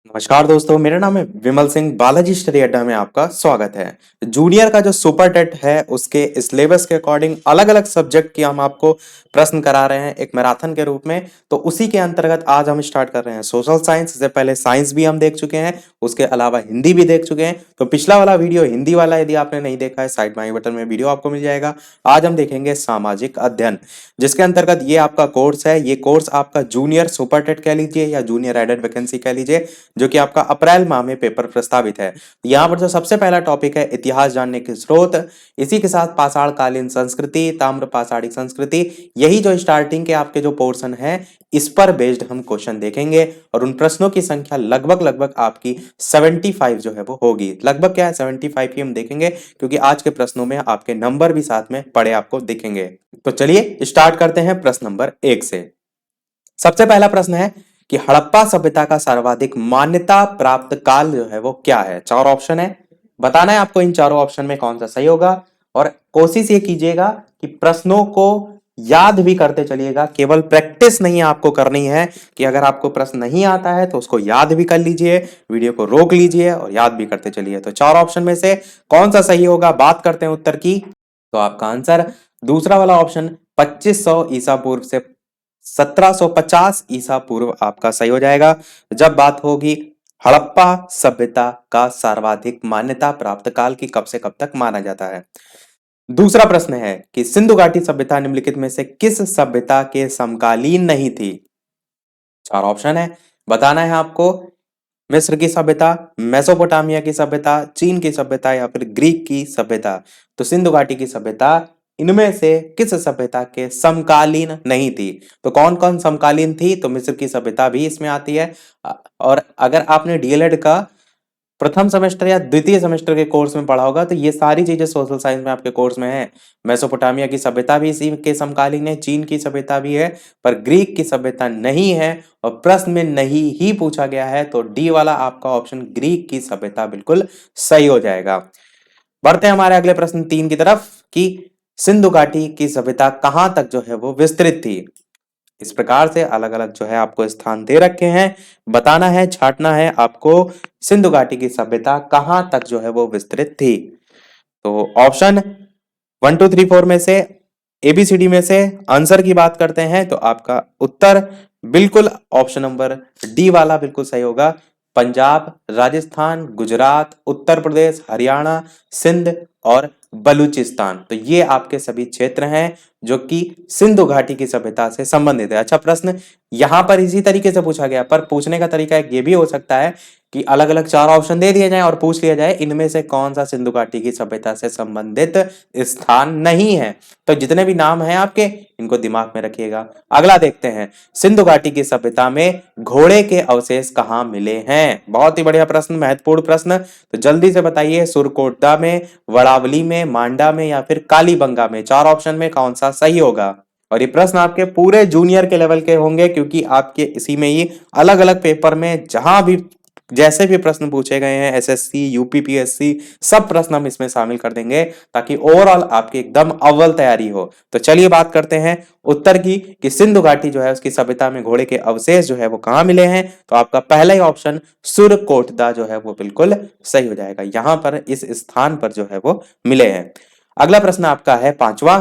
नमस्कार दोस्तों, मेरा नाम है विमल सिंह। बालाजी स्टडी अड्डा में आपका स्वागत है। जूनियर का जो सुपर टेट है उसके सिलेबस के अकॉर्डिंग अलग अलग सब्जेक्ट की हम आपको प्रश्न करा रहे हैं एक मैराथन के रूप में। तो उसी के अंतर्गत आज हम स्टार्ट कर रहे हैं सोशल साइंस। इससे पहले साइंस भी हम देख चुके हैं, उसके अलावा हिंदी भी देख चुके हैं। तो पिछला वाला वीडियो हिंदी वाला यदि आपने नहीं देखा है, साइड बाई बटन में वीडियो आपको मिल जाएगा। आज हम देखेंगे सामाजिक अध्ययन, जिसके अंतर्गत ये आपका कोर्स है। ये कोर्स आपका जूनियर सुपर टेट कह लीजिए या जूनियर एडेड वैकेंसी कह लीजिए, जो कि आपका अप्रैल माह में पेपर प्रस्तावित है। यहाँ पर जो सबसे पहला टॉपिक है इतिहास जानने के स्रोत, इसी के साथ पाषाण कालीन संस्कृति, ताम्र पाषाणिक संस्कृति, यही जो स्टार्टिंग के आपके जो पोर्शन है इस पर बेस्ड हम क्वेश्चन देखेंगे। और उन प्रश्नों की संख्या लगभग लगभग आपकी 75 जो है वो होगी। लगभग क्या है 75 ही हम देखेंगे, क्योंकि आज के प्रश्नों में आपके नंबर भी साथ में पड़े आपको दिखेंगे। तो चलिए स्टार्ट करते हैं प्रश्न नंबर 1 से। सबसे पहला प्रश्न है कि हड़प्पा सभ्यता का सर्वाधिक मान्यता प्राप्त काल जो है वो क्या है। चार ऑप्शन है, बताना है आपको इन चारों ऑप्शन में कौन सा सही होगा। और कोशिश ये कीजिएगा कि प्रश्नों को याद भी करते चलिएगा, केवल प्रैक्टिस नहीं आपको करनी है कि अगर आपको प्रश्न नहीं आता है तो उसको याद भी कर लीजिए, वीडियो को रोक लीजिए और याद भी करते चलिए। तो चार ऑप्शन में से कौन सा सही होगा, बात करते हैं उत्तर की। तो आपका आंसर दूसरा वाला ऑप्शन 2500 ईसा पूर्व से 1750 ईसा पूर्व आपका सही हो जाएगा, जब बात होगी हड़प्पा सभ्यता का सर्वाधिक मान्यता प्राप्त काल की कब से कब तक माना जाता है। दूसरा प्रश्न है कि सिंधु घाटी सभ्यता निम्नलिखित में से किस सभ्यता के समकालीन नहीं थी। चार ऑप्शन है, बताना है आपको मिस्र की सभ्यता, मेसोपोटामिया की सभ्यता, चीन की सभ्यता या फिर ग्रीक की सभ्यता। तो सिंधु घाटी की सभ्यता इनमें से किस सभ्यता के समकालीन नहीं थी। तो कौन कौन समकालीन थी, तो मिस्र की सभ्यता भी इसमें आती है। और अगर आपने डीएलएड का प्रथम सेमेस्टर या द्वितीय सेमेस्टर के कोर्स में पढ़ा होगा तो ये सारी चीजें सोशल साइंस में आपके कोर्स में है। मेसोपोटामिया की सभ्यता भी इसी के समकालीन है, चीन की सभ्यता भी है, पर ग्रीक की सभ्यता नहीं है। और प्रश्न में नहीं ही पूछा गया है, तो डी वाला आपका ऑप्शन ग्रीक की सभ्यता बिल्कुल सही हो जाएगा। बढ़ते हैं हमारे अगले प्रश्न 3 की तरफ कि सिंधु घाटी की सभ्यता कहां तक जो है वो विस्तृत थी। इस प्रकार से अलग अलग जो है आपको स्थान दे रखे हैं, बताना है, छांटना है आपको सिंधु घाटी की सभ्यता कहां तक जो है वो विस्तृत थी। तो ऑप्शन 1 2 3 4 में से, एबीसीडी में से आंसर की बात करते हैं तो आपका उत्तर बिल्कुल ऑप्शन नंबर डी वाला बिल्कुल सही होगा। पंजाब, राजस्थान, गुजरात, उत्तर प्रदेश, हरियाणा, सिंध और बलूचिस्तान, तो ये आपके सभी क्षेत्र हैं जो कि सिंधु घाटी की सभ्यता से संबंधित है। अच्छा, प्रश्न यहां पर इसी तरीके से पूछा गया, पर पूछने का तरीका एक ये भी हो सकता है कि अलग अलग चार ऑप्शन दे दिए जाएं और पूछ लिया जाए इनमें से कौन सा सिंधु घाटी की सभ्यता से संबंधित स्थान नहीं है। तो जितने भी नाम हैं आपके, इनको दिमाग में रखिएगा। अगला देखते हैं, सिंधु घाटी की सभ्यता में घोड़े के अवशेष कहाँ मिले हैं। बहुत ही बढ़िया प्रश्न, महत्वपूर्ण प्रश्न। तो जल्दी से बताइए, सुरकोटा में, वड़ावली में, मांडा में या फिर कालीबंगा में, चार ऑप्शन में कौन सा सही होगा। और ये प्रश्न आपके पूरे जूनियर के लेवल के होंगे, क्योंकि आपके इसी में ही अलग अलग पेपर में जहां भी जैसे भी प्रश्न पूछे गए हैं, एसएससी, यूपीपीएससी, सब प्रश्न हम इसमें शामिल कर देंगे ताकि ओवरऑल आपकी एकदम अव्वल तैयारी हो। तो चलिए बात करते हैं उत्तर की कि सिंधु घाटी जो है उसकी सभ्यता में घोड़े के अवशेष जो है वो कहां मिले हैं। तो आपका पहला ही ऑप्शन सुरकोटदा जो है वो बिल्कुल सही हो जाएगा, यहां पर इस स्थान पर जो है वो मिले हैं। अगला प्रश्न आपका है पांचवा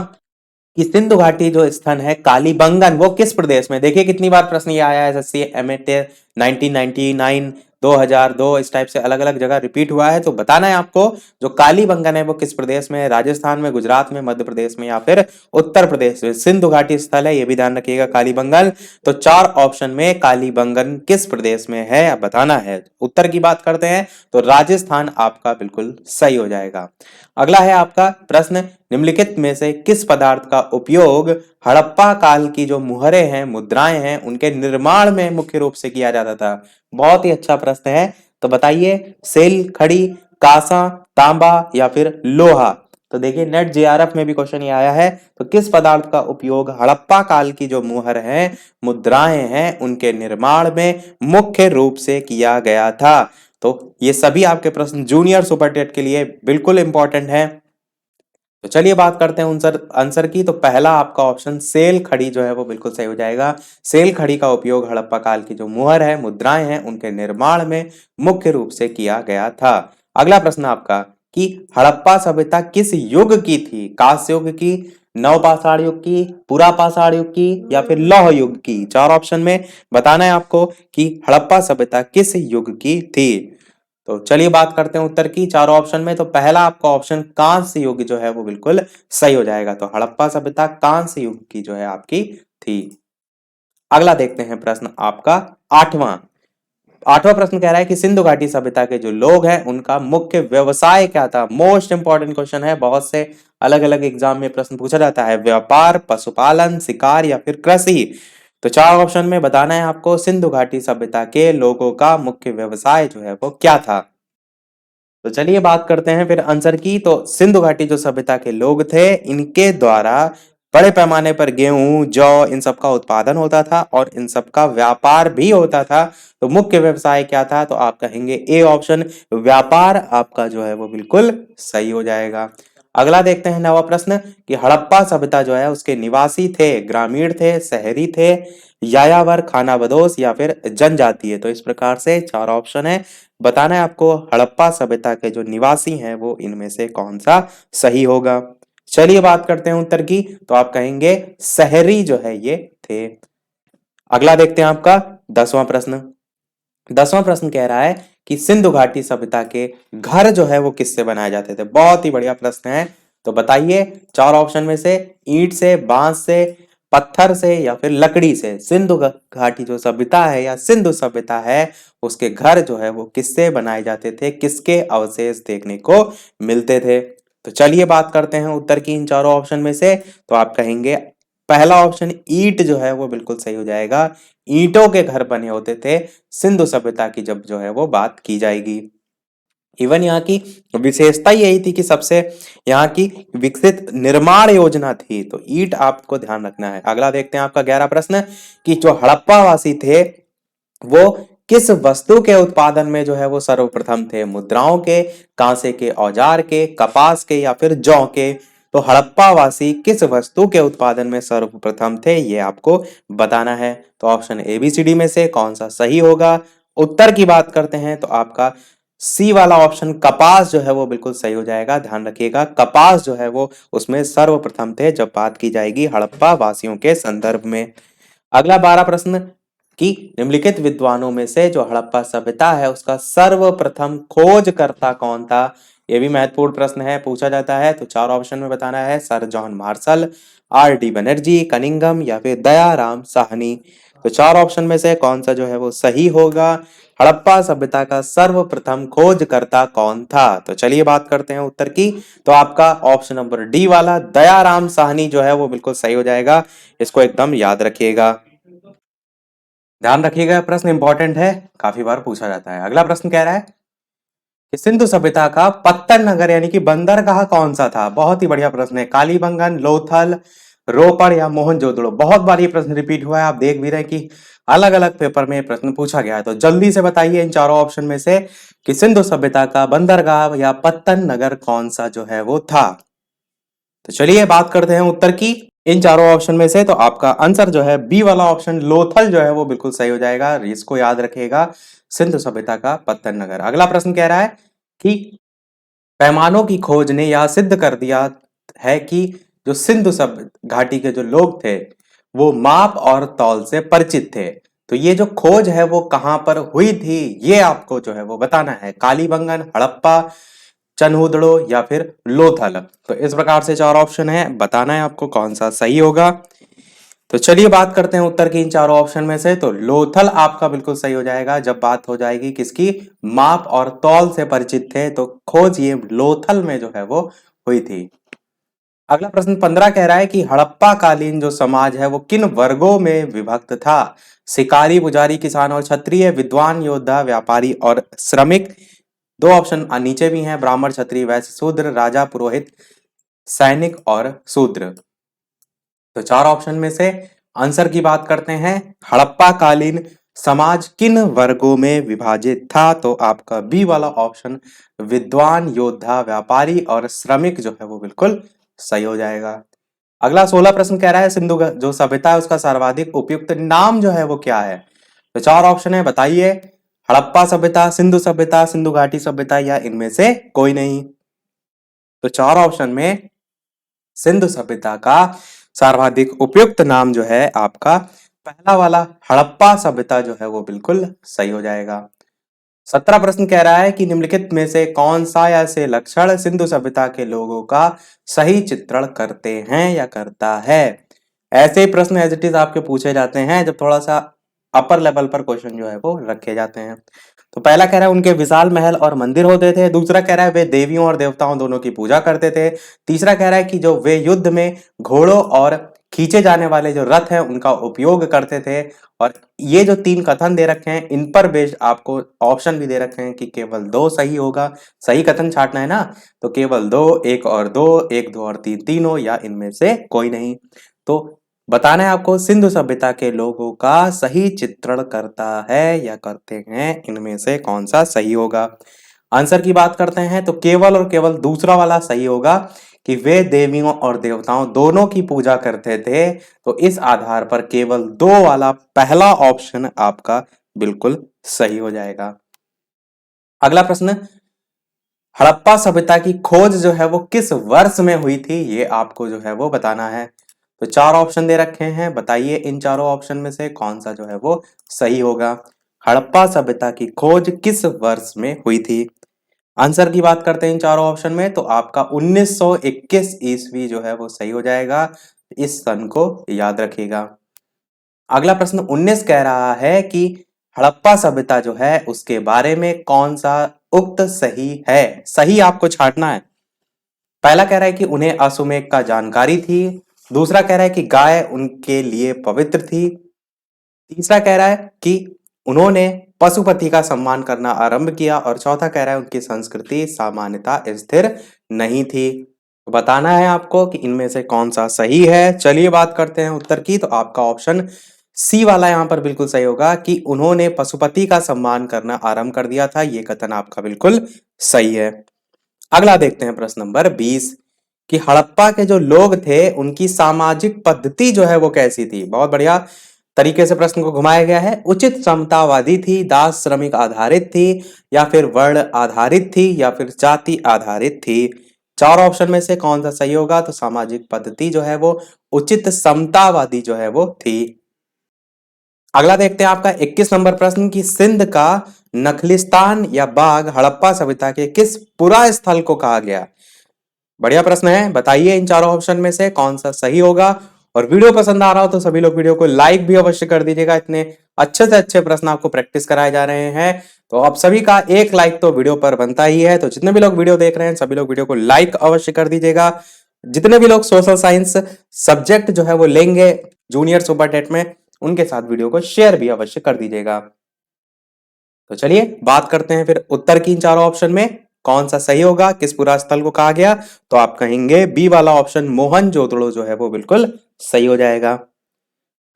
कि सिंधु घाटी जो स्थान है कालीबंगन, वो किस प्रदेश में। देखिए कितनी बार प्रश्न ये आया है, एसएससी, एमएट 1999, 2002, इस टाइप से अलग अलग जगह रिपीट हुआ है। तो बताना है आपको जो कालीबंगन है वो किस प्रदेश में है, राजस्थान में, गुजरात में, मध्य प्रदेश में या फिर उत्तर प्रदेश में। सिंधु घाटी स्थल है, ये भी ध्यान रखिएगा, कालीबंगन। तो चार ऑप्शन में कालीबंगन किस प्रदेश में है आप बताना है। उत्तर की बात करते हैं तो राजस्थान आपका बिल्कुल सही हो जाएगा। अगला है आपका प्रश्न, निम्नलिखित में से किस पदार्थ का उपयोग हड़प्पा काल की जो मुहरें हैं, मुद्राएं हैं, उनके निर्माण में मुख्य रूप से किया जाता था। बहुत ही अच्छा प्रश्न है। तो बताइए, सेल, खड़ी, कांसा, तांबा या फिर लोहा। तो देखिए नेट जेआरएफ में भी क्वेश्चन ये आया है। तो किस पदार्थ का उपयोग हड़प्पा काल की जो मुहर हैं, मुद्राएं हैं, उनके निर्माण में मुख्य रूप से किया गया था। तो ये सभी आपके प्रश्न जूनियर सुपर टेट के लिए बिल्कुल इंपॉर्टेंट है। तो चलिए बात करते हैं आंसर आंसर की। तो पहला आपका ऑप्शन सेल खड़ी जो है वो बिल्कुल सही हो जाएगा। सेल खड़ी का उपयोग हड़प्पा काल की जो मुहर है, मुद्राएं हैं, उनके निर्माण में मुख्य रूप से किया गया था। अगला प्रश्न आपका कि हड़प्पा सभ्यता किस युग की थी? कांस्य युग की, नवपाषाण युग की, पुरापाषाण युग की या फिर लौह युग की? चार ऑप्शन में बताना है आपको कि हड़प्पा सभ्यता किस युग की थी। तो चलिए बात करते हैं उत्तर की चारों ऑप्शन में। तो पहला आपका ऑप्शन कांस्य युग जो है वो बिल्कुल सही हो जाएगा। तो हड़प्पा सभ्यता कांस्य युग की जो है आपकी थी। अगला देखते हैं प्रश्न आपका आठवां। आठवां प्रश्न कह रहा है कि सिंधु घाटी सभ्यता के जो लोग हैं उनका मुख्य व्यवसाय क्या था? मोस्ट इंपॉर्टेंट क्वेश्चन है, बहुत से अलग अलग एग्जाम में प्रश्न पूछा जाता है। व्यापार, पशुपालन, शिकार या फिर कृषि? तो चार ऑप्शन में बताना है आपको सिंधु घाटी सभ्यता के लोगों का मुख्य व्यवसाय जो है वो क्या था। तो चलिए बात करते हैं फिर आंसर की। तो सिंधु घाटी जो सभ्यता के लोग थे, इनके द्वारा बड़े पैमाने पर गेहूं, जौ इन सब का उत्पादन होता था और इन सब का व्यापार भी होता था। तो मुख्य व्यवसाय क्या था? तो आप कहेंगे ए ऑप्शन, व्यापार आपका जो है वो बिल्कुल सही हो जाएगा। अगला देखते हैं नवा प्रश्न कि हड़प्पा सभ्यता जो है उसके निवासी थे, ग्रामीण थे, शहरी थे, यायावर, खानाबदोश या फिर जनजातीय? तो इस प्रकार से चार ऑप्शन है, बताना है आपको हड़प्पा सभ्यता के जो निवासी हैं वो इनमें से कौन सा सही होगा। चलिए बात करते हैं उत्तर की। तो आप कहेंगे शहरी जो है ये थे। अगला देखते हैं आपका 10वां प्रश्न। 10वां प्रश्न कह रहा है कि सिंधु घाटी सभ्यता के घर जो है वो किससे बनाए जाते थे? बहुत ही बढ़िया प्रश्न है। तो बताइए चार ऑप्शन में से, ईंट से, बांस से, पत्थर से या फिर लकड़ी से? सिंधु घाटी जो सभ्यता है या सिंधु सभ्यता है उसके घर जो है वो किससे बनाए जाते थे? किसके अवशेष देखने को मिलते थे? तो चलिए बात करते हैं उत्तर की इन चारों ऑप्शन में से। तो आप कहेंगे पहला ऑप्शन ईंट जो है वो बिल्कुल सही हो जाएगा। ईंटों के घर बने होते थे सिंधु सभ्यता की जब जो है वो बात की जाएगी। इवन यहाँ की विशेषता यही थी कि सबसे यहाँ की विकसित निर्माण योजना थी। तो ईंट आपको ध्यान रखना है। अगला देखते हैं आपका 11 प्रश्न कि जो हड़प्पा वासी थे वो किस वस्तु के उत्पादन में जो है वो सर्वप्रथम थे? मुद्राओं के, कांसे के औजार के, कपास के या फिर जौ के? तो हड़प्पा वासी किस वस्तु के उत्पादन में सर्वप्रथम थे ये आपको बताना है। तो option A B C D में से कौन सा सही होगा? उत्तर की बात करते हैं तो आपका सी वाला ऑप्शन कपास जो है वो बिल्कुल सही हो जाएगा। ध्यान रखिएगा कपास जो है वो उसमें सर्वप्रथम थे जब बात की जाएगी हड़प्पा वासियों के संदर्भ में। अगला 12 प्रश्न कि निम्नलिखित विद्वानों में से जो हड़प्पा सभ्यता है उसका सर्वप्रथम खोजकर्ता कौन था? ये भी महत्वपूर्ण प्रश्न है, पूछा जाता है। तो चार ऑप्शन में बताना है, sir John Marshall, R D Banerjee, Cunningham या फिर दयाराम साहनी? तो चार ऑप्शन में से कौन सा जो है वो सही होगा? हड़प्पा सभ्यता का सर्वप्रथम खोजकर्ता कौन था? तो चलिए बात करते हैं उत्तर की। तो आपका ऑप्शन नंबर डी वाला दयाराम साहनी जो है वो बिल्कुल सही हो जाएगा। इसको एकदम याद रखिएगा। ध्यान रखिएगा प्रश्न इंपॉर्टेंट है, काफी बार पूछा जाता है। अगला प्रश्न कह रहा है कि सिंधु सभ्यता का पत्तन नगर यानी कि बंदरगाह कौन सा था? बहुत ही बढ़िया प्रश्न है। कालीबंगन, लोथल, रोपड़ या मोहनजोदड़ो? बहुत बार ये प्रश्न रिपीट हुआ है, आप देख भी रहे हैं कि अलग अलग पेपर में प्रश्न पूछा गया है। तो जल्दी से बताइए इन चारों ऑप्शन में से कि सिंधु सभ्यता का बंदरगाह या पत्तन नगर कौन सा जो है वो था। तो चलिए बात करते हैं उत्तर की इन चारों ऑप्शन में से। तो आपका आंसर जो है बी वाला ऑप्शन लोथल जो है वो बिल्कुल सही हो जाएगा। इसको याद रखिएगा, सिंधु सभ्यता का पत्तन नगर। अगला प्रश्न कह रहा है कि पैमानों की खोज ने यह सिद्ध कर दिया है कि जो सिंधु सभ्य घाटी के जो लोग थे वो माप और तौल से परिचित थे। तो ये जो खोज है वो कहां पर हुई थी ये आपको जो है वो बताना है। कालीबंगन, हड़प्पा, चनहुदड़ो या फिर लोथल? तो इस प्रकार से चार ऑप्शन है, बताना है आपको कौन सा सही होगा। तो चलिए बात करते हैं उत्तर की इन चारों ऑप्शन में से। तो लोथल आपका बिल्कुल सही हो जाएगा। जब बात हो जाएगी किसकी, माप और तौल से परिचित थे, तो खोज ये लोथल में जो है वो हुई थी। अगला प्रश्न 15 कह रहा है कि हड़प्पा कालीन जो समाज है वो किन वर्गों में विभक्त था? शिकारी, पुजारी, किसान और क्षत्रिय, विद्वान, योद्धा, व्यापारी और श्रमिक? दो ऑप्शन नीचे भी हैं, ब्राह्मण, क्षत्रिय, वैश्य, शूद्र, राजा, पुरोहित, सैनिक और शूद्र? तो चार ऑप्शन में से आंसर की बात करते हैं। हड़प्पा कालीन समाज किन वर्गों में विभाजित था? तो आपका बी वाला ऑप्शन विद्वान, योद्धा, व्यापारी और श्रमिक जो है वो बिल्कुल सही हो जाएगा। अगला 16 प्रश्न कह रहा है सिंधु जो सभ्यता है उसका सर्वाधिक उपयुक्त नाम जो है वो क्या है? तो चार ऑप्शन है, बताइए। हड़प्पा सभ्यता, सिंधु सभ्यता, सिंधु घाटी सभ्यता या इनमें से कोई नहीं। तो चार ऑप्शन में सिंधु सभ्यता का सर्वाधिक उपयुक्त नाम जो है आपका पहला वाला हड़प्पा सभ्यता जो है वो बिल्कुल सही हो जाएगा। 17 प्रश्न कह रहा है कि निम्नलिखित में से कौन सा ऐसे लक्षण सिंधु सभ्यता के लोगों का सही चित्रण करते हैं या करता है? ऐसे ही प्रश्न एज इट इज आपके पूछे जाते हैं जब थोड़ा सा अपर लेवल पर क्वेश्चन जो है वो रखे जाते हैं। तो पहला कह रहा है उनके विशाल महल और मंदिर होते थे। दूसरा कह रहा है वे देवियों और देवताओं दोनों की पूजा करते थे। तीसरा कह रहा है कि जो वे युद्ध में घोड़ों और खींचे जाने वाले जो रथ हैं उनका उपयोग करते थे। और ये जो तीन कथन दे रखे हैं इन पर बेस्ड आपको ऑप्शन भी दे रखे हैं कि केवल दो सही होगा। सही कथन छांटना है ना, तो केवल दो, एक और दो, एक दो और तीन, तीनों या इनमें से कोई नहीं। तो बताना है आपको सिंधु सभ्यता के लोगों का सही चित्रण करता है या करते हैं इनमें से कौन सा सही होगा। आंसर की बात करते हैं तो केवल और केवल दूसरा वाला सही होगा कि वे देवियों और देवताओं दोनों की पूजा करते थे। तो इस आधार पर केवल दो वाला पहला ऑप्शन आपका बिल्कुल सही हो जाएगा। अगला प्रश्न, हड़प्पा सभ्यता की खोज जो है वो किस वर्ष में हुई थी ये आपको जो है वो बताना है। तो चार ऑप्शन दे रखे हैं, बताइए इन चारों ऑप्शन में से कौन सा जो है वो सही होगा। हड़प्पा सभ्यता की खोज किस वर्ष में हुई थी? आंसर की बात करते हैं इन चारों ऑप्शन में तो आपका 1921 ईस्वी जो है वो सही हो जाएगा। इस सन को याद रखिएगा। अगला प्रश्न 19 कह रहा है कि हड़प्पा सभ्यता जो है उसके बारे में कौन सा उक्त सही है। सही आपको छांटना है। पहला कह रहा है कि उन्हें अश्वमेध का जानकारी थी। दूसरा कह रहा है कि गाय उनके लिए पवित्र थी। तीसरा कह रहा है कि उन्होंने पशुपति का सम्मान करना आरंभ किया। और चौथा कह रहा है उनकी संस्कृति सामान्यता स्थिर नहीं थी। तो बताना है आपको कि इनमें से कौन सा सही है। चलिए बात करते हैं उत्तर की। तो आपका ऑप्शन सी वाला यहाँ पर बिल्कुल सही होगा कि उन्होंने पशुपति का सम्मान करना आरंभ कर दिया था। ये कथन आपका बिल्कुल सही है। अगला देखते हैं प्रश्न नंबर 20 कि हड़प्पा के जो लोग थे उनकी सामाजिक पद्धति जो है वो कैसी थी। बहुत बढ़िया तरीके से प्रश्न को घुमाया गया है। उचित समतावादी थी, दास श्रमिक आधारित थी, या फिर वर्ण आधारित थी, या फिर जाति आधारित थी। चार ऑप्शन में से कौन सा सही होगा? तो सामाजिक पद्धति जो है वो उचित समतावादी जो है वो थी। अगला देखते हैं आपका 21 नंबर प्रश्न कि सिंध का नखलिस्तान या बाग हड़प्पा सभ्यता के किस पुरा स्थल को कहा गया? बढ़िया प्रश्न है, बताइए इन चारों ऑप्शन में से कौन सा सही होगा। और वीडियो पसंद आ रहा हो तो सभी लोग वीडियो को लाइक भी अवश्य कर दीजिएगा। इतने अच्छे से अच्छे प्रश्न आपको प्रैक्टिस कराए जा रहे हैं तो आप सभी का एक लाइक तो वीडियो पर बनता ही है। तो जितने भी लोग वीडियो देख रहे हैं सभी लोग वीडियो को लाइक अवश्य कर दीजिएगा। जितने भी लोग सोशल साइंस सब्जेक्ट जो है वो लेंगे जूनियर सुपर टेट में उनके साथ वीडियो को शेयर भी अवश्य कर दीजिएगा। तो चलिए बात करते हैं फिर उत्तर की इन चारों ऑप्शन में कौन सा सही होगा, किस पुरा स्थल को कहा गया। तो आप कहेंगे बी वाला ऑप्शन मोहनजोदड़ो जो है वो बिल्कुल सही हो जाएगा।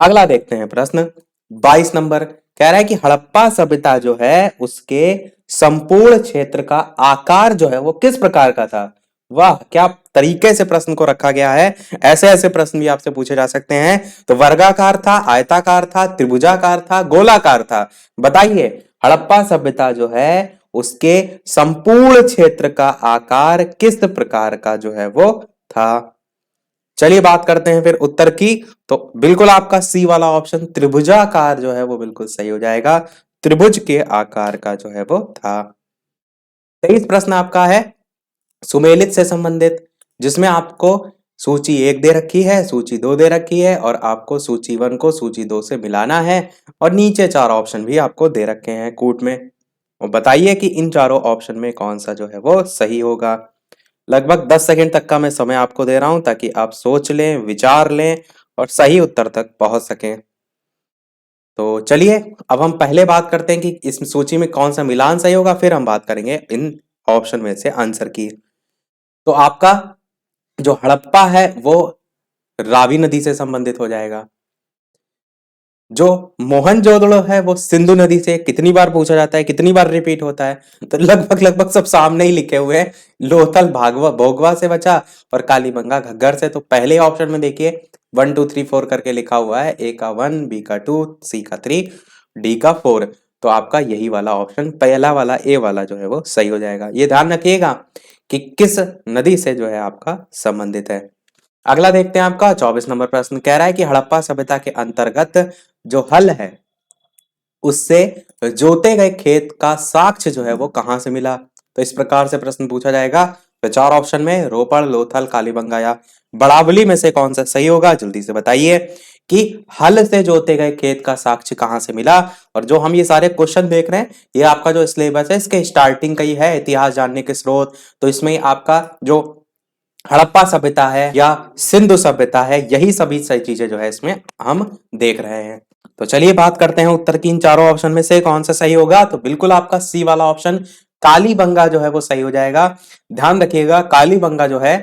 अगला देखते हैं प्रश्न 22 नंबर कह रहा है कि हड़प्पा सभ्यता जो है उसके संपूर्ण क्षेत्र का आकार जो है वो किस प्रकार का था। वाह क्या तरीके से प्रश्न को रखा गया है। ऐसे ऐसे प्रश्न भी आपसे पूछे जा सकते हैं। तो वर्गाकार था, आयताकार था, त्रिभुजाकार था, गोलाकार था। बताइए हड़प्पा सभ्यता जो है उसके संपूर्ण क्षेत्र का आकार किस प्रकार का जो है वो था। चलिए बात करते हैं फिर उत्तर की। तो बिल्कुल आपका सी वाला ऑप्शन त्रिभुजाकार जो है वो बिल्कुल सही हो जाएगा। त्रिभुज के आकार का जो है वो था। 23 प्रश्न आपका है सुमेलित से संबंधित, जिसमें आपको सूची 1 दे रखी है, सूची 2 दे रखी है और आपको सूची 1 को सूची 2 से मिलाना है। और नीचे चार ऑप्शन भी आपको दे रखे हैं कूट में। और बताइए कि इन चारों ऑप्शन में कौन सा जो है वो सही होगा। लगभग 10 सेकंड तक का मैं समय आपको दे रहा हूं ताकि आप सोच लें, विचार लें और सही उत्तर तक पहुंच सकें। तो चलिए अब हम पहले बात करते हैं कि इस सूची में कौन सा मिलान सही होगा, फिर हम बात करेंगे इन ऑप्शन में से आंसर की। तो आपका जो हड़प्पा है वो रावी नदी से संबंधित हो जाएगा। जो मोहनजोदड़ो है वो सिंधु नदी से कितनी बार पूछा जाता है, कितनी बार रिपीट होता है? तो लगभग लगभग सब सामने ही लिखे हुए हैं। लोथल भागवा भोगवा से बचा और कालीबंगा घग्गर से। तो पहले ऑप्शन में देखिए 1 2 3 4 करके लिखा हुआ है। ए का 1, बी का 2, सी का 3, डी का 4। तो आपका यही वाला ऑप्शन पहला वाला ए वाला जो है वो सही हो जाएगा। ये ध्यान रखिएगा कि किस नदी से जो है आपका संबंधित है। अगला देखते हैं आपका 24 नंबर प्रश्न कह रहा है कि हड़प्पा सभ्यता के अंतर्गत जो हल है उससे जोते गए खेत का साक्ष्य जो है वो कहां से मिला? तो इस प्रकार से प्रश्न पूछा जाएगा। तो चार ऑप्शन में रोपड़, लोथल, कालीबंगा या बड़ावली में से कौन सा सही होगा? जल्दी से बताइए कि हल से जोते गए खेत का साक्ष्य कहां से मिला। और जो हम ये सारे क्वेश्चन देख रहे हैं ये आपका जो सिलेबस है इसके स्टार्टिंग का ही है, इतिहास जानने के स्रोत। तो इसमें आपका जो हड़प्पा सभ्यता है या सिंधु सभ्यता है यही सभी सही चीजें जो है इसमें हम देख रहे हैं। तो चलिए बात करते हैं उत्तर की इन चारों ऑप्शन में से कौन सा सही होगा। तो बिल्कुल आपका सी वाला ऑप्शन कालीबंगा जो है वो सही हो जाएगा। ध्यान रखिएगा कालीबंगा जो है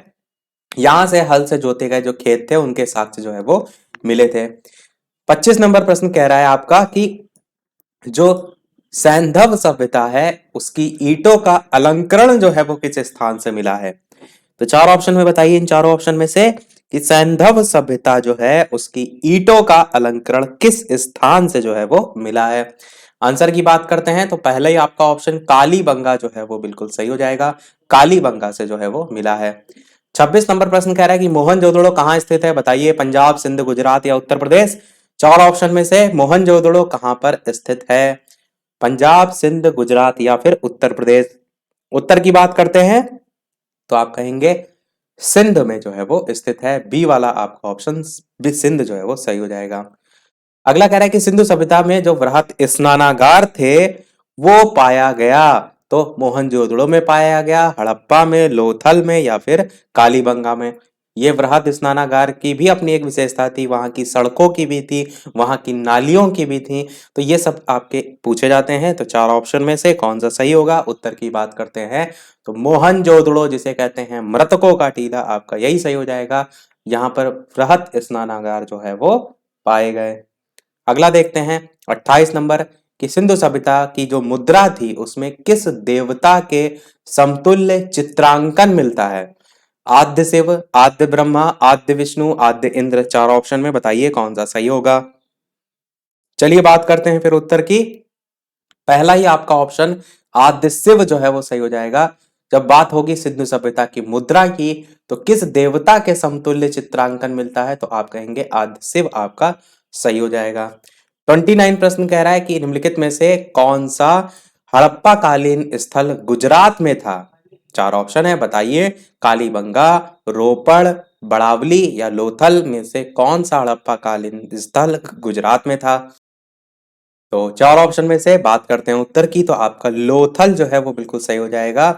यहां से हल से जोते गए जो खेत थे उनके साक्ष्य जो है वो मिले थे। 25 नंबर प्रश्न कह रहा है आपका कि जो सैंधव सभ्यता है उसकी ईंटों का अलंकरण जो है वो किस स्थान से मिला है? तो चार ऑप्शन में बताइए इन चारों ऑप्शन में से कि सैंधव सभ्यता जो है उसकी ईंटों का अलंकरण किस स्थान से जो है वो मिला है। आंसर की बात करते हैं तो पहले ही आपका ऑप्शन कालीबंगा जो है वो बिल्कुल सही हो जाएगा। कालीबंगा से जो है वो मिला है। 26 नंबर प्रश्न कह रहा है कि मोहनजोदड़ो कहाँ स्थित है? बताइए पंजाब, सिंध, गुजरात या उत्तर प्रदेश। चार ऑप्शन में से मोहनजोदड़ो कहाँ पर स्थित है? पंजाब, सिंध, गुजरात या फिर उत्तर प्रदेश। उत्तर की बात करते हैं तो आप कहेंगे सिंध में जो है वो स्थित है। बी वाला आपका ऑप्शन भी सिंध जो है वो सही हो जाएगा। अगला कह रहा है कि सिंधु सभ्यता में जो वृहत स्नानागार थे वो पाया गया। तो मोहनजोदड़ो में पाया गया, हड़प्पा में, लोथल में या फिर कालीबंगा में। ये वृहत स्नानागार की भी अपनी एक विशेषता थी, वहां की सड़कों की भी थी, वहां की नालियों की भी थी। तो ये सब आपके पूछे जाते हैं। तो चार ऑप्शन में से कौन सा सही होगा? उत्तर की बात करते हैं तो मोहनजोदड़ो जिसे कहते हैं मृतकों का टीला, आपका यही सही हो जाएगा। यहाँ पर वृहत स्नानागार जो है वो पाए गए। अगला देखते हैं 28 नंबर कि सिंधु सभ्यता की जो मुद्रा थी उसमें किस देवता के समतुल्य चित्रांकन मिलता है? आद्य शिव, आद्य ब्रह्मा, आद्य विष्णु, आद्य इंद्र। चार ऑप्शन में बताइए कौन सा सही होगा। चलिए बात करते हैं फिर उत्तर की। पहला ही आपका ऑप्शन आद्य शिव जो है वो सही हो जाएगा। जब बात होगी सिंधु सभ्यता की मुद्रा की तो किस देवता के समतुल्य चित्रांकन मिलता है? तो आप कहेंगे आद्य शिव आपका सही हो जाएगा। 29 प्रश्न कह रहा है कि निम्नलिखित में से कौन सा हड़प्पा कालीन स्थल गुजरात में था? चार ऑप्शन है बताइए कालीबंगा, रोपड़, बड़ावली या लोथल में से कौन सा हड़प्पा कालीन स्थल गुजरात में था? तो चार ऑप्शन में से बात करते हैं उत्तर की तो आपका लोथल जो है वो बिल्कुल सही हो जाएगा।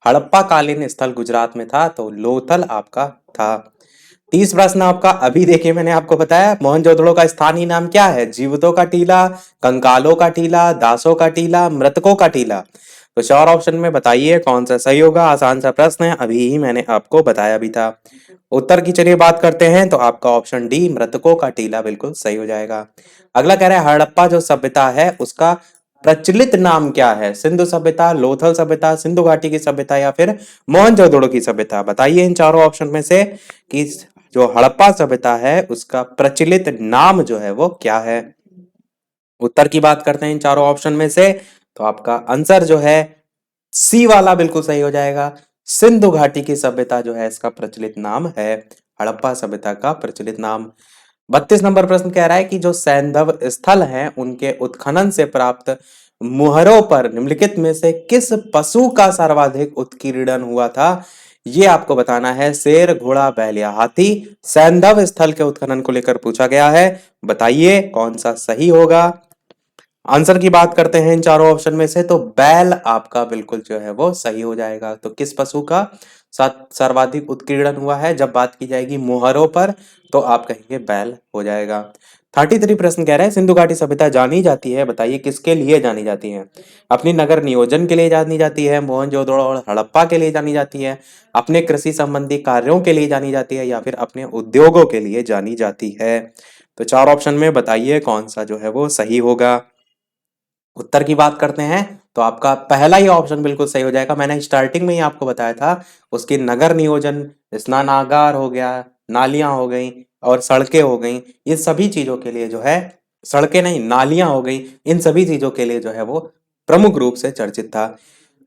हड़प्पा कालीन स्थल गुजरात में था तो लोथल आपका था। 30 प्रश्न आपका अभी देखिए मैंने आपको बताया मोहनजोदड़ो का स्थानीय नाम क्या है? जीवितों का टीला, कंकालों का टीला, दासों का टीला, मृतकों का टीला। तो चार ऑप्शन में बताइए कौन सा सही होगा। आसान सा प्रश्न है, अभी ही मैंने आपको बताया भी था। उत्तर की चलिए बात करते हैं तो आपका ऑप्शन डी मृतकों का टीला बिल्कुल सही हो जाएगा। अगला कह रहा है हड़प्पा जो सभ्यता है उसका प्रचलित नाम क्या है? सिंधु सभ्यता, लोथल सभ्यता, सिंधु घाटी की सभ्यता या फिर मोहनजोदड़ो की सभ्यता। बताइए इन चारों ऑप्शन में से कि जो हड़प्पा सभ्यता है उसका प्रचलित नाम जो है वो क्या है। उत्तर की बात करते हैं इन चारों ऑप्शन में से तो आपका आंसर जो है सी वाला बिल्कुल सही हो जाएगा। सिंधु घाटी की सभ्यता जो है इसका प्रचलित नाम है हड़प्पा सभ्यता का प्रचलित नाम। 32 नंबर प्रश्न कह रहा है कि जो सैंधव स्थल हैं उनके उत्खनन से प्राप्त मुहरों पर निम्नलिखित में से किस पशु का सर्वाधिक उत्कीर्णन हुआ था? ये आपको बताना है। शेर, घोड़ा, बैल या हाथी। सैंधव स्थल के उत्खनन को लेकर पूछा गया है। बताइए कौन सा सही होगा। आंसर की बात करते हैं इन चारों ऑप्शन में से तो बैल आपका बिल्कुल जो है वो सही हो जाएगा। तो किस पशु का सर्वाधिक उत्कीर्णन हुआ है जब बात की जाएगी मुहरों पर तो आप कहेंगे बैल हो जाएगा। 33 प्रश्न कह रहे हैं सिंधु घाटी सभ्यता जानी जाती है, बताइए किसके लिए जानी जाती है? अपनी नगर नियोजन के लिए जानी जाती है, मोहनजोदड़ो और हड़प्पा के लिए जानी जाती है, अपने कृषि संबंधी कार्यों के लिए जानी जाती है या फिर अपने उद्योगों के लिए जानी जाती है। तो चार ऑप्शन में बताइए कौन सा जो है वो सही होगा। उत्तर की बात करते हैं तो आपका पहला ही ऑप्शन बिल्कुल सही हो जाएगा। मैंने स्टार्टिंग में ही आपको बताया था, उसकी नगर नियोजन, स्नानागार हो गया, नालियां हो गई और सड़कें हो गई, ये सभी चीजों के लिए जो है, सड़कें नहीं नालियां हो गई, इन सभी चीजों के लिए जो है वो प्रमुख रूप से चर्चित था।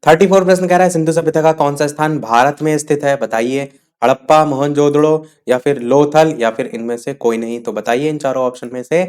34 प्रश्न कह रहा है सिंधु सभ्यता का कौन सा स्थान भारत में स्थित है, बताइए। हड़प्पा, मोहनजोदड़ो या फिर लोथल या फिर इनमें से कोई नहीं। तो बताइए इन चारों ऑप्शन में से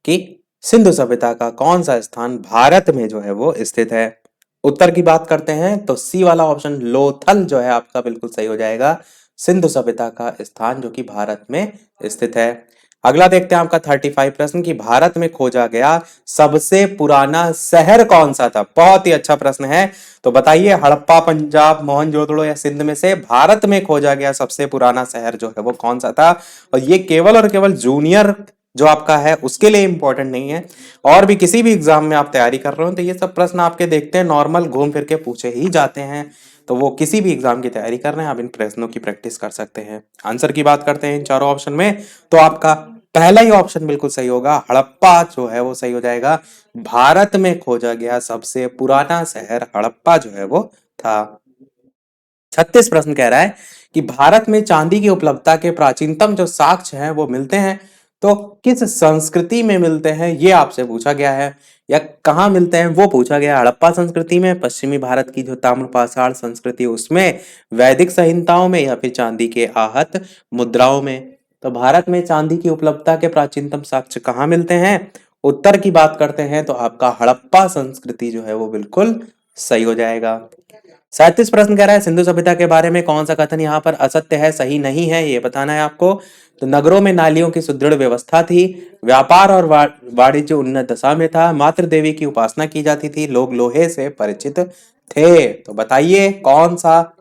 कि सिंधु सभ्यता का कौन सा स्थान भारत में जो है वो स्थित है। उत्तर की बात करते हैं तो सी वाला ऑप्शन लोथल जो है आपका बिल्कुल सही हो जाएगा, सिंधु सभ्यता का स्थान जो कि भारत में स्थित है। अगला देखते हैं आपका 35 प्रश्न कि भारत में खोजा गया सबसे पुराना शहर कौन सा था। बहुत ही अच्छा प्रश्न है। तो बताइए हड़प्पा, पंजाब, मोहनजोदड़ो या सिंध में से भारत में खोजा गया सबसे पुराना शहर जो है वो कौन सा था। और ये केवल और केवल जूनियर जो आपका है उसके लिए इंपॉर्टेंट नहीं है, और भी किसी भी एग्जाम में आप तैयारी कर रहे हो तो ये सब प्रश्न आपके देखते हैं नॉर्मल घूम फिर के पूछे ही जाते हैं। तो वो किसी भी एग्जाम की तैयारी कर रहे हैं आप इन प्रश्नों की प्रैक्टिस कर सकते हैं। आंसर की बात करते हैं इन चारों ऑप्शन में तो आपका पहला ही ऑप्शन बिल्कुल सही होगा, हड़प्पा जो है वो सही हो जाएगा। भारत में खोजा गया सबसे पुराना शहर हड़प्पा जो है वो था। 36 प्रश्न कह रहा है कि भारत में चांदी की उपलब्धता के प्राचीनतम जो साक्ष्य हैं वो मिलते हैं, तो किस संस्कृति में मिलते हैं ये आपसे पूछा गया है, या कहाँ मिलते हैं वो पूछा गया है। हड़प्पा संस्कृति में, पश्चिमी भारत की जो ताम्रपाषाण संस्कृति उसमें, वैदिक संहिताओं में या फिर चांदी के आहत मुद्राओं में। तो भारत में चांदी की उपलब्धता के प्राचीनतम साक्ष्य कहाँ मिलते हैं। उत्तर की बात करते हैं तो आपका हड़प्पा संस्कृति जो है वो बिल्कुल सही हो जाएगा। 37 प्रश्न कह रहा है सिंधु सभ्यता के बारे में कौन सा कथन यहाँ पर असत्य है, सही नहीं है, ये बताना है आपको। तो नगरों में नालियों की सुदृढ़ व्यवस्था थी, व्यापार और वाणिज्य उन्नत दशा में था, मातृ देवी की उपासना की जाती थी, लोग लोहे से परिचित थे। तो बताइए कौन सा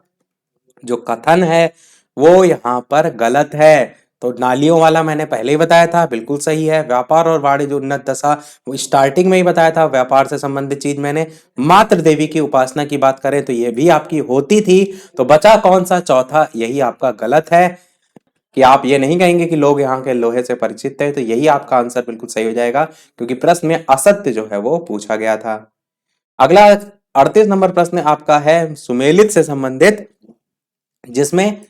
जो कथन है वो यहाँ पर गलत है। तो नालियों वाला मैंने पहले ही बताया था बिल्कुल सही है। व्यापार और वाणिज्य उन्नत दशा वो स्टार्टिंग में ही बताया था, व्यापार से संबंधित चीज मैंने। मातृ देवी की उपासना की बात करें तो ये भी आपकी होती थी। तो बचा कौन सा चौथा, यही आपका गलत है कि आप ये नहीं कहेंगे कि लोग यहाँ के लोहे से परिचित थे। तो यही आपका आंसर बिल्कुल सही हो जाएगा क्योंकि प्रश्न में असत्य जो है वो पूछा गया था। अगला 38 नंबर प्रश्न आपका है सुमेलित से संबंधित, जिसमें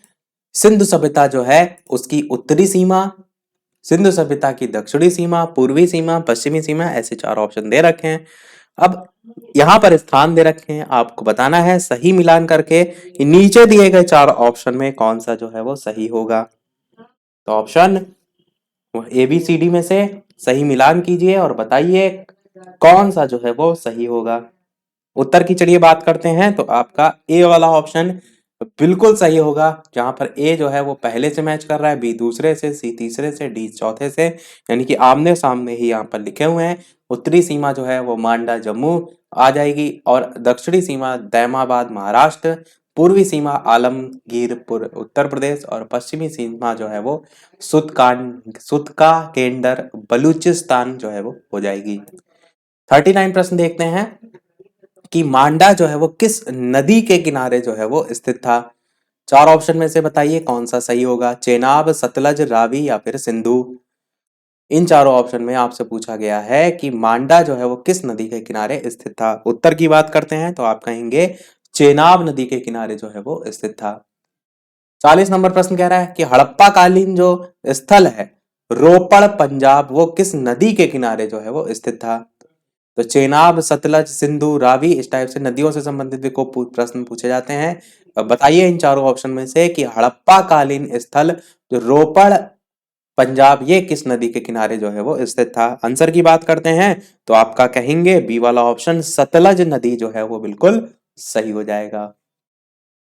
सिंधु सभ्यता जो है उसकी उत्तरी सीमा, सिंधु सभ्यता की दक्षिणी सीमा, पूर्वी सीमा, पश्चिमी सीमा, ऐसे चार ऑप्शन दे रखे हैं। अब यहां पर स्थान दे रखे हैं, आपको बताना है सही मिलान करके कि नीचे दिए गए चार ऑप्शन में कौन सा जो है वो सही होगा। तो option A B C D में से सही मिलान कीजिए और बताइए कौन सा जो है वो सही होगा। उत्तर की चलिए बात करते हैं तो आपका ए वाला ऑप्शन बिल्कुल सही होगा, जहां पर ए जो है वो पहले से मैच कर रहा है, बी दूसरे से, सी तीसरे से, डी चौथे से, यानी कि आमने सामने ही यहाँ पर लिखे हुए हैं। उत्तरी सीमा जो है वो मांडा जम्मू आ जाएगी और दक्षिणी सीमा दैमाबाद महाराष्ट्र, पूर्वी सीमा आलमगीरपुर उत्तर प्रदेश और पश्चिमी सीमा जो है वो सुतका केंडर बलूचिस्तान जो है वो हो जाएगी। 39 प्रश्न देखते हैं कि मांडा जो है वो किस नदी के किनारे जो है वो स्थित था। चार ऑप्शन में से बताइए कौन सा सही होगा, चेनाब, सतलज, रावी या फिर सिंधु। इन चारों ऑप्शन में आपसे पूछा गया है कि मांडा जो है वो किस नदी के किनारे स्थित था। उत्तर की बात करते हैं तो आप कहेंगे चेनाब नदी के किनारे जो है वो स्थित था। 40 नंबर प्रश्न कह रहा है कि हड़प्पा कालीन जो स्थल है रोपड़ पंजाब वो किस नदी के किनारे जो है वो स्थित था। तो चेनाब, सतलज, सिंधु, रावी, इस टाइप से नदियों से संबंधित भी को प्रश्न पूछे जाते हैं। अब बताइए इन चारों ऑप्शन में से कि हड़प्पा कालीन स्थल जो रोपड़ पंजाब ये किस नदी के किनारे जो है वो स्थित था। आंसर की बात करते हैं तो आपका कहेंगे बी वाला ऑप्शन सतलज नदी जो है वो बिल्कुल सही हो जाएगा।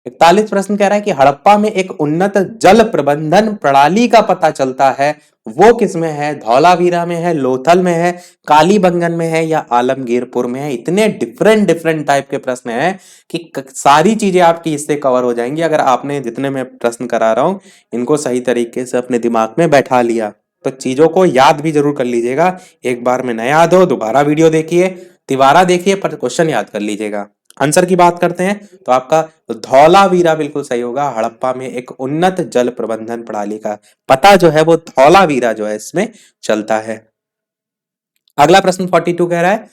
41 प्रश्न कह रहा है कि हड़प्पा में एक उन्नत जल प्रबंधन प्रणाली का पता चलता है, वो किसमें है, धौलावीरा में है, लोथल में है, कालीबंगन में है या आलमगीरपुर में है। इतने डिफरेंट डिफरेंट टाइप के प्रश्न हैं कि सारी चीजें आपकी इससे कवर हो जाएंगी अगर आपने जितने मैं प्रश्न करा रहा हूं इनको सही तरीके से अपने दिमाग में बैठा लिया। तो चीजों को याद भी जरूर कर लीजिएगा, एक बार में न याद हो दोबारा वीडियो देखिए, तिबारा देखिए पर क्वेश्चन याद कर लीजिएगा। आंसर की बात करते हैं तो आपका धौलावीरा बिल्कुल सही होगा। हड़प्पा में एक उन्नत जल प्रबंधन प्रणाली का पता जो है वो धौलावीरा जो है इसमें चलता है। अगला प्रश्न 42 कह रहा है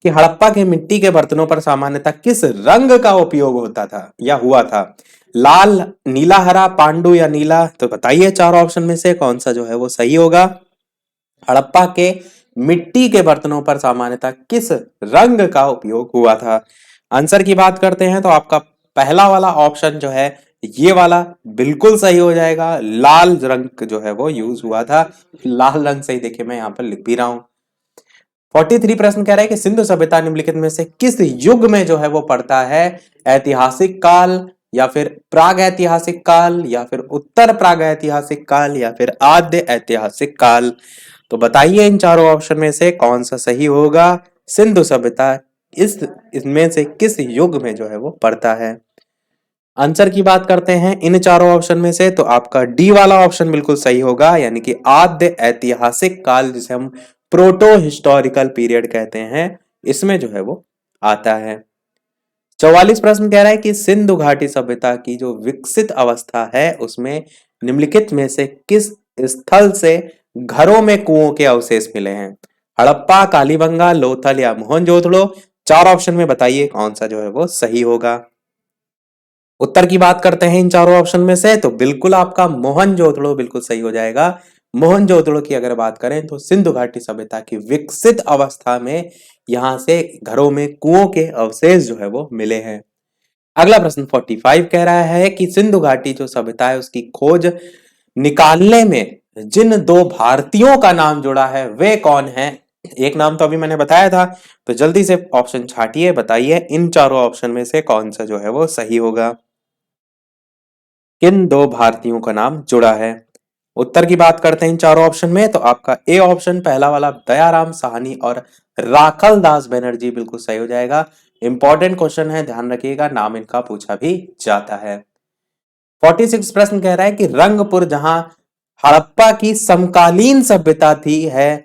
कि हड़प्पा के मिट्टी के बर्तनों पर सामान्यतः किस रंग का उपयोग होता था या हुआ था? लाल, नीला, हरा, पांडु या नीला? तो बताइए चारों ऑप्शन में से कौन सा जो है वो सही होगा। हड़प्पा के मिट्टी के बर्तनों पर सामान्यतः किस रंग का उपयोग हुआ था? आंसर की बात करते हैं तो आपका पहला वाला ऑप्शन जो है ये वाला बिल्कुल सही हो जाएगा। लाल रंग जो है वो यूज हुआ था। लाल रंग सही, देखिए मैं यहां पर लिख भी रहा हूं। 43 प्रश्न कह रहा है कि सिंधु सभ्यता निम्नलिखित में से किस युग में जो है वो पड़ता है? ऐतिहासिक काल या फिर प्राग ऐतिहासिक काल या फिर उत्तर प्राग ऐतिहासिक काल या फिर आद्य ऐतिहासिक काल? तो बताइए इन चारों ऑप्शन में से कौन सा सही होगा। सिंधु सभ्यता इसमें से किस युग में जो है वो पड़ता है? आंसर की बात करते हैं इन चारों ऑप्शन में से तो आपका डी वाला ऑप्शन बिल्कुल सही होगा, यानी कि आद्य ऐतिहासिक काल जिसे हम प्रोटो हिस्टोरिकल पीरियड कहते हैं, इसमें जो है वो आता है। 44 प्रश्न कह रहा है कि सिंधु घाटी सभ्यता की जो विकसित अवस्था है उसमें निम्नलिखित में से किस स्थल से घरों में कुओं के अवशेष मिले हैं? हड़प्पा, कालीबंगा, लोथल या मोहनजोदड़ो? चार ऑप्शन में बताइए कौन सा जो है वो सही होगा। उत्तर की बात करते हैं इन चारों ऑप्शन में से तो बिल्कुल आपका मोहनजोदड़ो बिल्कुल सही हो जाएगा। मोहनजोदड़ो की अगर बात करें तो सिंधु घाटी सभ्यता की विकसित अवस्था में यहां से घरों में कुओं के अवशेष जो है वो मिले हैं। अगला प्रश्न 45 कह रहा है कि सिंधु घाटी जो सभ्यता है उसकी खोज निकालने में जिन दो भारतीयों का नाम जुड़ा है वे कौन है? एक नाम तो अभी मैंने बताया था, तो जल्दी से ऑप्शन छाटिए, बताइए इन चारों ऑप्शन में से कौन सा जो है वो सही होगा। किन दो भारतीयों का नाम जुड़ा है? उत्तर की बात करते हैं इन चारों ऑप्शन में तो आपका ए ऑप्शन पहला वाला दयाराम साहनी और राखल दास बनर्जी बिल्कुल सही हो जाएगा। इंपॉर्टेंट क्वेश्चन है, ध्यान रखिएगा, नाम इनका पूछा भी जाता है। 46 प्रश्न कह रहा है कि रंगपुर जहां हड़प्पा की समकालीन सभ्यता थी है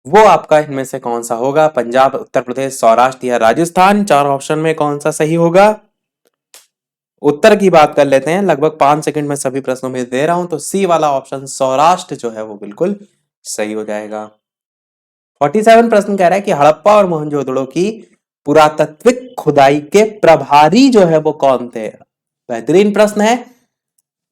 वो आपका इनमें से कौन सा होगा? पंजाब, उत्तर प्रदेश, सौराष्ट्र या राजस्थान? चार ऑप्शन में कौन सा सही होगा? उत्तर की बात कर लेते हैं, लगभग 5 सेकंड में सभी प्रश्नों में दे रहा हूं तो सी वाला ऑप्शन सौराष्ट्र जो है वो बिल्कुल सही हो जाएगा। 47 प्रश्न कह रहा है कि हड़प्पा और मोहनजोदड़ो की पुरातात्विक खुदाई के प्रभारी जो है वो कौन थे? बेहतरीन प्रश्न है,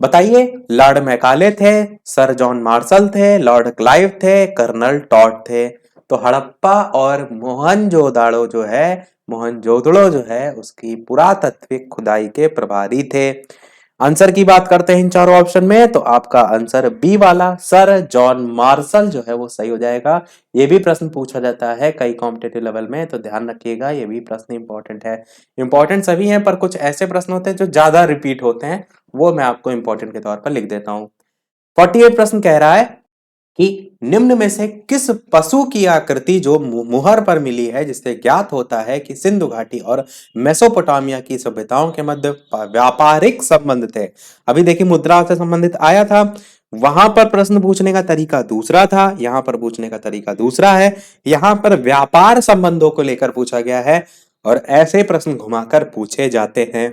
बताइए। लॉर्ड मैकाले थे, सर जॉन मार्शल थे, लॉर्ड क्लाइव थे, कर्नल टॉड थे? तो हड़प्पा और मोहनजोदड़ो जो है, मोहनजोदड़ो जो है उसकी पुरातात्विक खुदाई के प्रभारी थे। आंसर की बात करते हैं इन चारों ऑप्शन में तो आपका आंसर बी वाला सर जॉन मार्शल जो है वो सही हो जाएगा। ये भी प्रश्न पूछा जाता है कई कॉम्पिटेटिव लेवल में, तो ध्यान रखिएगा, ये भी प्रश्न इंपॉर्टेंट है। इंपॉर्टेंट सभी हैं पर कुछ ऐसे प्रश्न होते हैं जो ज्यादा रिपीट होते हैं, वो मैं आपको इंपॉर्टेंट के तौर पर लिख देता हूं। 48 प्रश्न कह रहा है कि निम्न में से किस पशु की आकृति जो मुहर पर मिली है जिससे ज्ञात होता है कि सिंधु घाटी और मेसोपोटामिया की सभ्यताओं के मध्य व्यापारिक संबंध थे? अभी देखिए मुद्राओं से संबंधित आया था, वहां पर प्रश्न पूछने का तरीका दूसरा था, यहां पर पूछने का तरीका दूसरा है। यहां पर व्यापार संबंधों को लेकर पूछा गया है और ऐसे प्रश्न घुमाकर पूछे जाते हैं,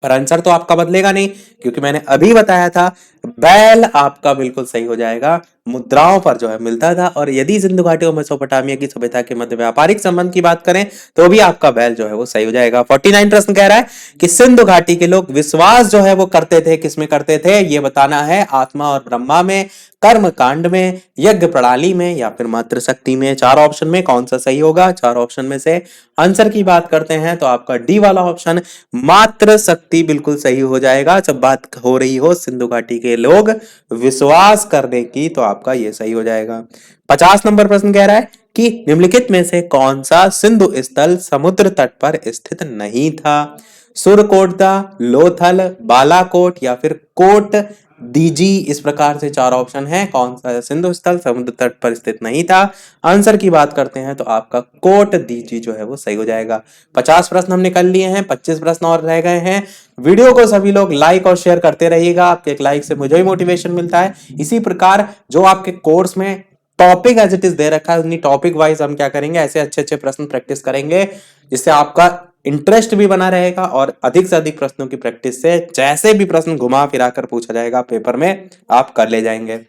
पर आंसर तो आपका बदलेगा नहीं क्योंकि मैंने अभी बताया था बैल आपका बिल्कुल सही हो जाएगा। मुद्राओं पर जो है मिलता था, और यदि सिंधु घाटी और मेसोपोटामिया की सभ्यता के मध्य व्यापारिक संबंध की बात करें तो भी आपका बैल जो है वो सही हो जाएगा। 49 प्रश्न कह रहा है कि सिंधु घाटी के लोग विश्वास जो है वो करते थे, किसमें करते थे ये बताना है? आत्मा और ब्रह्मा में, कर्म कांड में, यज्ञ प्रणाली में या फिर मातृ शक्ति में? चार ऑप्शन में कौन सा सही होगा? चार ऑप्शन में से आंसर की बात करते हैं तो आपका डी वाला ऑप्शन मातृ शक्ति बिल्कुल सही हो जाएगा। जब बात हो रही हो सिंधु घाटी के लोग विश्वास करने की तो आपका ये सही हो जाएगा। 50 नंबर प्रश्न कह रहा है कि निम्नलिखित में से कौन सा सिंधु स्थल समुद्र तट पर स्थित नहीं था? सुरकोटदा, लोथल, बालाकोट या फिर कोट दीजी? इस प्रकार से चार ऑप्शन है, कौन सा सिंधु स्थल समुद्र तट पर स्थित नहीं था? आंसर की बात करते हैं तो आपका कोट दीजी जो है वो सही हो जाएगा। 50 प्रश्न हमने कर लिए हैं, 25 प्रश्न और रह गए हैं। वीडियो को सभी लोग लाइक और शेयर करते रहिएगा, आपके एक लाइक से मुझे भी मोटिवेशन मिलता है। इसी प्रकार जो आपके कोर्स में टॉपिक एज इट इज दे रखा है उन्हीं टॉपिक वाइज हम क्या करेंगे, ऐसे अच्छे अच्छे प्रश्न प्रैक्टिस करेंगे जिससे आपका इंटरेस्ट भी बना रहेगा और अधिक से अधिक प्रश्नों की प्रैक्टिस से जैसे भी प्रश्न घुमा फिरा कर पूछा जाएगा पेपर में आप कर ले जाएंगे।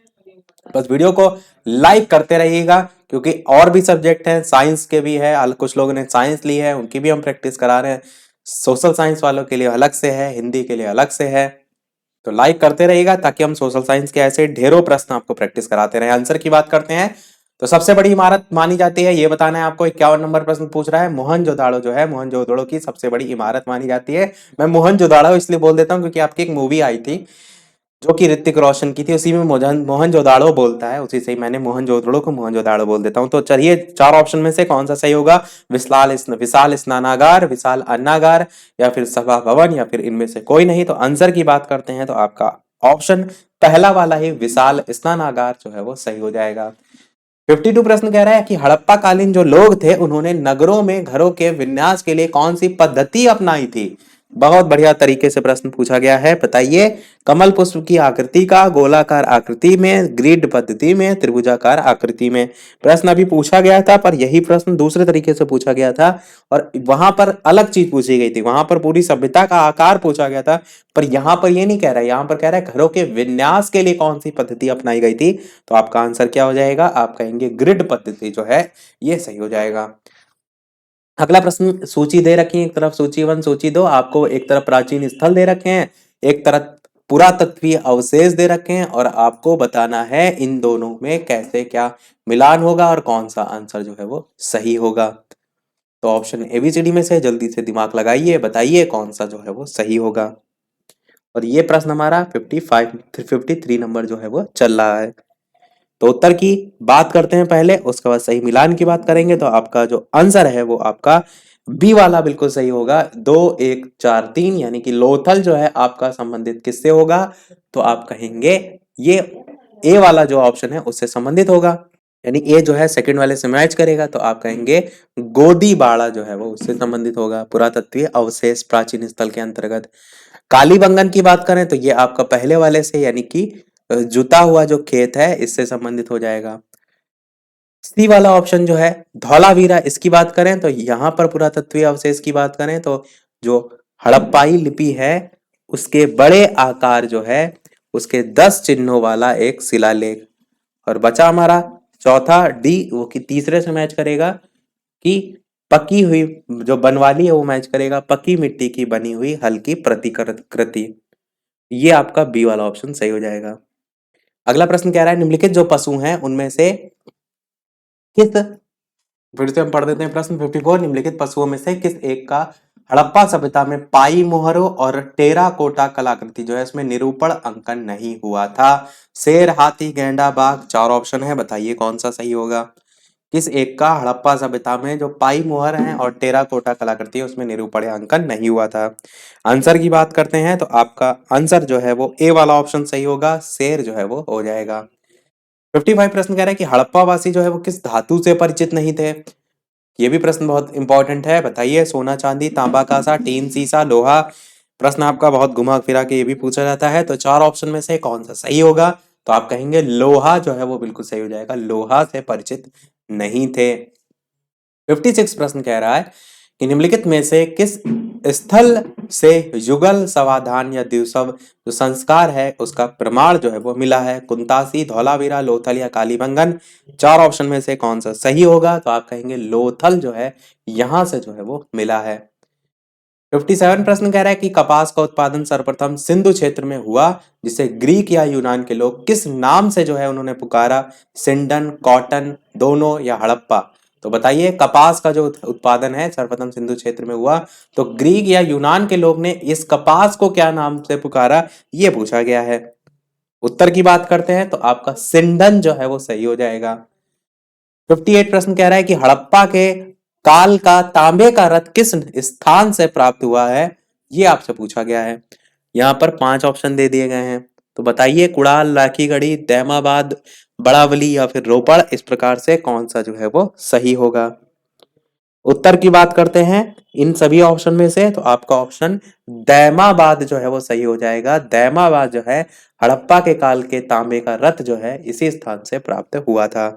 बस वीडियो को लाइक करते रहिएगा, क्योंकि और भी सब्जेक्ट हैं, साइंस के भी है, कुछ लोगों ने साइंस ली है उनकी भी हम प्रैक्टिस करा रहे हैं, सोशल साइंस वालों के लिए अलग से है, हिंदी के लिए अलग से है। तो लाइक करते रहिएगा ताकि हम सोशल साइंस के ऐसे ढेरों प्रश्न आपको प्रैक्टिस कराते रहे। आंसर की बात करते हैं तो सबसे बड़ी इमारत मानी जाती है, ये बताना है आपको। 51 नंबर प्रश्न पूछ रहा है, मोहनजोदाड़ो जो है, मोहनजोदड़ो की सबसे बड़ी इमारत मानी जाती है। मैं मोहनजोदाड़ो इसलिए बोल देता हूँ क्योंकि आपकी एक मूवी आई थी जो कि ऋतिक रोशन की थी, उसी में मोहनजोदाड़ो बोलता है, उसी से ही मैंने मोहनजोदड़ो को मोहनजोदाड़ो बोल देता हूँ। तो चलिए, चार ऑप्शन में से कौन सा सही होगा? विशाल स्नानागार, विशाल अन्नागार, या फिर सभा भवन, या फिर इनमें से कोई नहीं। तो आंसर की बात करते हैं तो आपका ऑप्शन पहला वाला ही विशाल स्नानागार जो है वो सही हो जाएगा। 52 प्रश्न कह रहा है कि हड़प्पा कालीन जो लोग थे उन्होंने नगरों में घरों के विन्यास के लिए कौन सी पद्धति अपनाई थी? बहुत बढ़िया तरीके से प्रश्न पूछा गया है, बताइए। कमल पुष्प की आकृति का, गोलाकार आकृति में, ग्रिड पद्धति में, त्रिभुजाकार आकृति में। प्रश्न अभी पूछा गया था पर यही प्रश्न दूसरे तरीके से पूछा गया था और वहां पर अलग चीज पूछी गई थी, वहां पर पूरी सभ्यता का आकार पूछा गया था। पर यहां पर ये नहीं कह रहा है, यहां पर कह रहा है घरों के विन्यास के लिए कौन सी पद्धति अपनाई गई थी। तो आपका आंसर क्या हो जाएगा? आप कहेंगे ग्रिड पद्धति जो है ये सही हो जाएगा। अगला प्रश्न, सूची दे रखी है, एक तरफ सूची 1 सूची 2, आपको एक तरफ प्राचीन स्थल दे रखे हैं, एक तरफ पुरातत्वीय अवशेष दे रखे हैं और आपको बताना है इन दोनों में कैसे क्या मिलान होगा और कौन सा आंसर जो है वो सही होगा। तो ऑप्शन एबीसीडी में से जल्दी से दिमाग लगाइए, बताइए कौन सा जो है वो सही होगा। और ये प्रश्न हमारा 53 नंबर जो है वो चल रहा है। तो उत्तर की बात करते हैं पहले, उसके बाद सही मिलान की बात करेंगे। तो आपका जो आंसर है वो आपका बी वाला बिल्कुल सही होगा, 2 1 4 3, यानी कि लोथल जो है आपका संबंधित किससे होगा? तो आप कहेंगे ये ए वाला जो ऑप्शन है उससे संबंधित होगा, यानी ए जो है सेकंड वाले से मैच करेगा। तो आप कहेंगे गोदी बाड़ा जो है वो उससे संबंधित होगा, पुरातत्वीय अवशेष प्राचीन स्थल के अंतर्गत। कालीबंगन की बात करें तो ये आपका पहले वाले से, यानी कि जुता हुआ जो खेत है इससे संबंधित हो जाएगा। सी वाला ऑप्शन जो है धौलावीरा, इसकी बात करें तो यहां पर पुरातत्वीय अवशेष की बात करें तो जो हड़प्पाई लिपि है उसके बड़े आकार जो है उसके 10 चिन्हों वाला एक शिलालेख। और बचा हमारा चौथा डी, वो कि तीसरे से मैच करेगा कि पकी हुई जो बनवाली है वो मैच करेगा पकी मिट्टी की बनी हुई हल्की प्रतिकृति। ये आपका बी वाला ऑप्शन सही हो जाएगा। अगला प्रश्न कह रहा है निम्नलिखित जो पशु हैं उनमें से किस, फिर से हम पढ़ देते हैं प्रश्न 54, निम्नलिखित पशुओं में से किस एक का हड़प्पा सभ्यता में पाई मोहरों और टेराकोटा कलाकृति जो है इसमें निरूपण अंकन नहीं हुआ था? शेर, हाथी, गैंडा, बाघ, चार ऑप्शन है, बताइए कौन सा सही होगा। किस एक का हड़प्पा सभ्यता में जो पाई मोहर है और टेराकोटा कलाकृति है उसमें निरूपण अंकन नहीं हुआ था? आंसर की बात करते हैं तो आपका आंसर जो है वो ए वाला ऑप्शन सही होगा, शेर जो है वो हो जाएगा। 55 प्रश्न कह रहा है कि हड़प्पा वासी जो है वो किस धातु से परिचित नहीं थे? ये भी प्रश्न बहुत इंपॉर्टेंट है, बताइए। सोना, चांदी, तांबा, कांसा, टीन, सीसा, लोहा। प्रश्न आपका बहुत घुमा फिरा के ये भी पूछा जाता है, तो चार ऑप्शन में से कौन सा सही होगा? तो आप कहेंगे लोहा जो है वो बिल्कुल सही हो जाएगा, लोहा से परिचित नहीं थे। 56 प्रश्न कह रहा है कि निम्नलिखित में से किस स्थल से युगल समाधान या द्विशव जो संस्कार है उसका प्रमाण जो है वो मिला है? कुंतासी, धौलावीरा, लोथल या कालीबंगन। चार ऑप्शन में से कौन सा सही होगा? तो आप कहेंगे लोथल जो है यहां से जो है वो मिला है। 57 प्रश्न कह रहा है कि कपास का उत्पादन सर्वप्रथम सिंधु क्षेत्र में हुआ, जिसे ग्रीक या यूनान के लोग किस नाम से जो है उन्होंने पुकारा? सिंडन, कॉटन, दोनों या हड़प्पा? तो बताइए, कपास का जो उत्पादन है सर्वप्रथम सिंधु क्षेत्र में हुआ, तो ग्रीक या यूनान के लोग ने इस कपास को क्या नाम से पुकारा, ये पूछा गया है। उत्तर की बात करते हैं तो आपका सिंडन जो है वो सही हो जाएगा। 58 प्रश्न कह रहा है कि हड़प्पा के काल का तांबे का रथ किस स्थान से प्राप्त हुआ है? ये आपसे पूछा गया है। यहाँ पर 5 ऑप्शन दे दिए गए हैं, तो बताइए कुड़ाल, लाखीगढ़ी, दैमाबाद, बड़ावली या फिर रोपड़। इस प्रकार से कौन सा जो है वो सही होगा? उत्तर की बात करते हैं इन सभी ऑप्शन में से, तो आपका ऑप्शन दैमाबाद जो है वो सही हो जाएगा। दैमाबाद जो है हड़प्पा के काल के तांबे का रथ जो है इसी स्थान से प्राप्त हुआ था।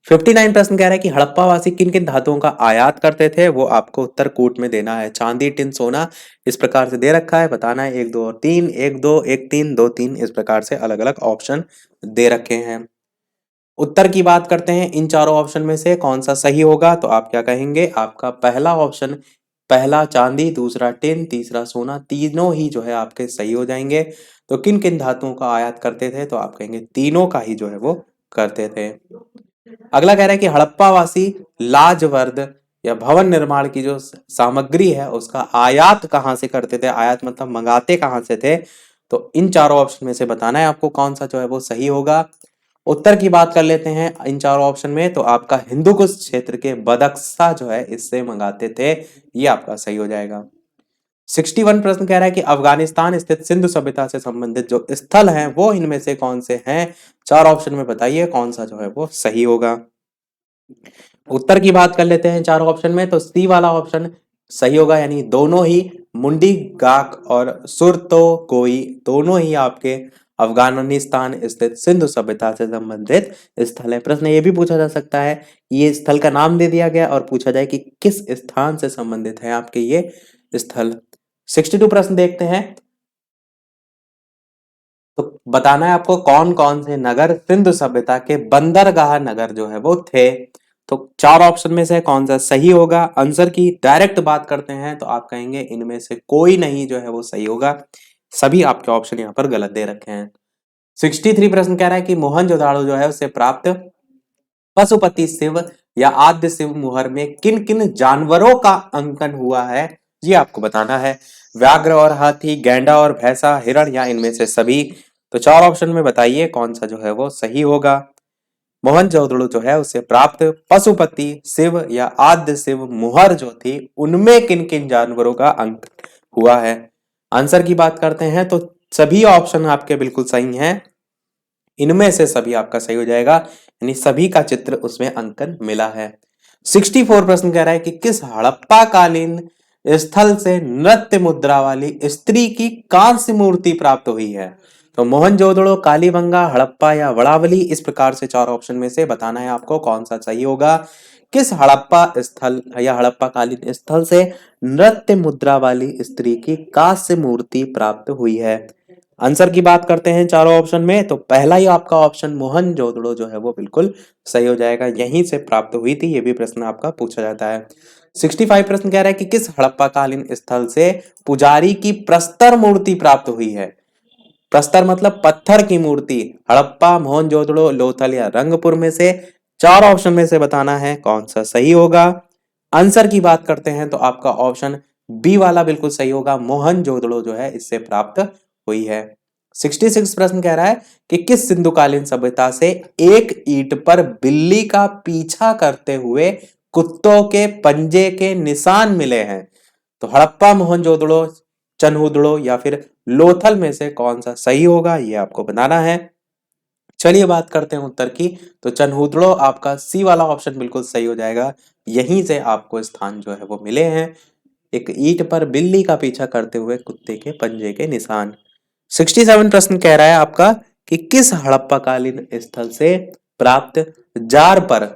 59 प्रश्न कह रहा है कि हड़प्पावासी किन किन धातुओं का आयात करते थे, वो आपको उत्तर कूट में देना है। चांदी, टिन, सोना इस प्रकार से दे रखा है, बताना है 1 2 और 3, 1 2 1 3 2 3 इस प्रकार से अलग अलग ऑप्शन दे रखे हैं। उत्तर की बात करते हैं, इन चारों ऑप्शन में से कौन सा सही होगा, तो आप क्या कहेंगे, आपका पहला ऑप्शन, पहला चांदी, दूसरा टिन, तीसरा सोना, तीनों ही जो है आपके सही हो जाएंगे। तो किन किन धातुओं का आयात करते थे, तो आप कहेंगे तीनों का ही जो है वो करते थे। अगला कह रहा है कि हड़प्पावासी लाजवर्द या भवन निर्माण की जो सामग्री है उसका आयात कहाँ से करते थे, आयात मतलब मंगाते कहाँ से थे। तो इन चारों ऑप्शन में से बताना है आपको कौन सा जो है वो सही होगा। उत्तर की बात कर लेते हैं इन चारों ऑप्शन में, तो आपका हिंदुकुश क्षेत्र के बदख्शा जो है इससे मंगाते थे, ये आपका सही हो जाएगा। 61 प्रश्न कह रहा है कि अफगानिस्तान स्थित सिंधु सभ्यता से संबंधित जो स्थल हैं वो इनमें से कौन से हैं, चार ऑप्शन में बताइए कौन सा जो है वो सही होगा। उत्तर की बात कर लेते हैं चार ऑप्शन में, तो सी वाला ऑप्शन सही होगा, यानी दोनों ही मुंडी गाक और सुरतोगोई दोनों ही आपके अफगानिस्तान स्थित सिंधु सभ्यता से संबंधित स्थल है। प्रश्न ये भी पूछा जा सकता है, ये स्थल का नाम दे दिया गया और पूछा जाए कि किस स्थान से संबंधित है आपके ये स्थल। 62 प्रश्न देखते हैं, तो बताना है आपको कौन कौन से नगर सिंधु सभ्यता के बंदरगाह नगर जो है वो थे। तो चार ऑप्शन में से कौन सा सही होगा, आंसर की डायरेक्ट बात करते हैं तो आप कहेंगे इनमें से कोई नहीं जो है वो सही होगा, सभी आपके ऑप्शन यहाँ पर गलत दे रखे हैं। 63 प्रश्न कह रहा है कि मोहनजोदाड़ो जो है उससे प्राप्त पशुपति शिव या आद्य शिव मुहर में किन किन जानवरों का अंकन हुआ है, ये आपको बताना है। व्याघ्र और हाथी, गैंडा और भैंसा, हिरण या इनमें से सभी। तो चार ऑप्शन में बताइए कौन सा जो है वो सही होगा। मोहनजोदड़ो जो है उससे प्राप्त पशुपति शिव या आद्य शिव मुहर जो थी उनमें किन किन जानवरों का अंक हुआ है। आंसर की बात करते हैं तो सभी ऑप्शन आपके बिल्कुल सही हैं, इनमें से सभी आपका सही हो जाएगा, यानी सभी का चित्र उसमें अंकन मिला है। 64 प्रश्न कह रहा है कि किस हड़प्पा कालीन स्थल से नृत्य मुद्रा वाली स्त्री की कांस्य मूर्ति प्राप्त हुई है। तो मोहनजोदड़ो, कालीबंगा, हड़प्पा या वड़ावली इस प्रकार से चार ऑप्शन में से बताना है आपको कौन सा सही होगा। किस हड़प्पा स्थल या हड़प्पा कालीन स्थल से नृत्य मुद्रा वाली स्त्री की कांस्य मूर्ति प्राप्त हुई है। आंसर की बात करते हैं चारों ऑप्शन में, तो पहला ही आपका ऑप्शन मोहनजोदड़ो जो है वो बिल्कुल सही हो जाएगा, यहीं से प्राप्त हुई थी, ये भी प्रश्न आपका पूछा जाता है। 65 प्रश्न कह रहा है कि किस हड़प्पा कालीन स्थल से पुजारी की प्रस्तर मूर्ति प्राप्त हुई है। प्रस्तर मतलब पत्थर की मूर्ति, हड़प्पा, मोहनजोदड़ो, लोथल या रंगपुर में से चार ऑप्शन में से बताना है कौन सा सही होगा। आंसर की बात करते हैं तो आपका ऑप्शन बी वाला बिल्कुल सही होगा, मोहनजोदड़ो जो है इससे प्राप्त हुई है। 66 प्रश्न कह रहा है कि किस सिंधुकालीन सभ्यता से एक ईंट पर बिल्ली का पीछा करते हुए कुत्तों के पंजे के निशान मिले हैं। तो हड़प्पा, मोहनजोदड़ो, चनहुदड़ो या फिर लोथल में से कौन सा सही होगा, ये आपको बताना है। चलिए बात करते हैं उत्तर की, तो चनहुदड़ो आपका सी वाला ऑप्शन बिल्कुल सही हो जाएगा, यहीं से आपको स्थान जो है वो मिले हैं, एक ईंट पर बिल्ली का पीछा करते हुए कुत्ते के पंजे के निशान। 67 प्रश्न कह रहा है आपका कि किस हड़प्पा कालीन स्थल से प्राप्त जार पर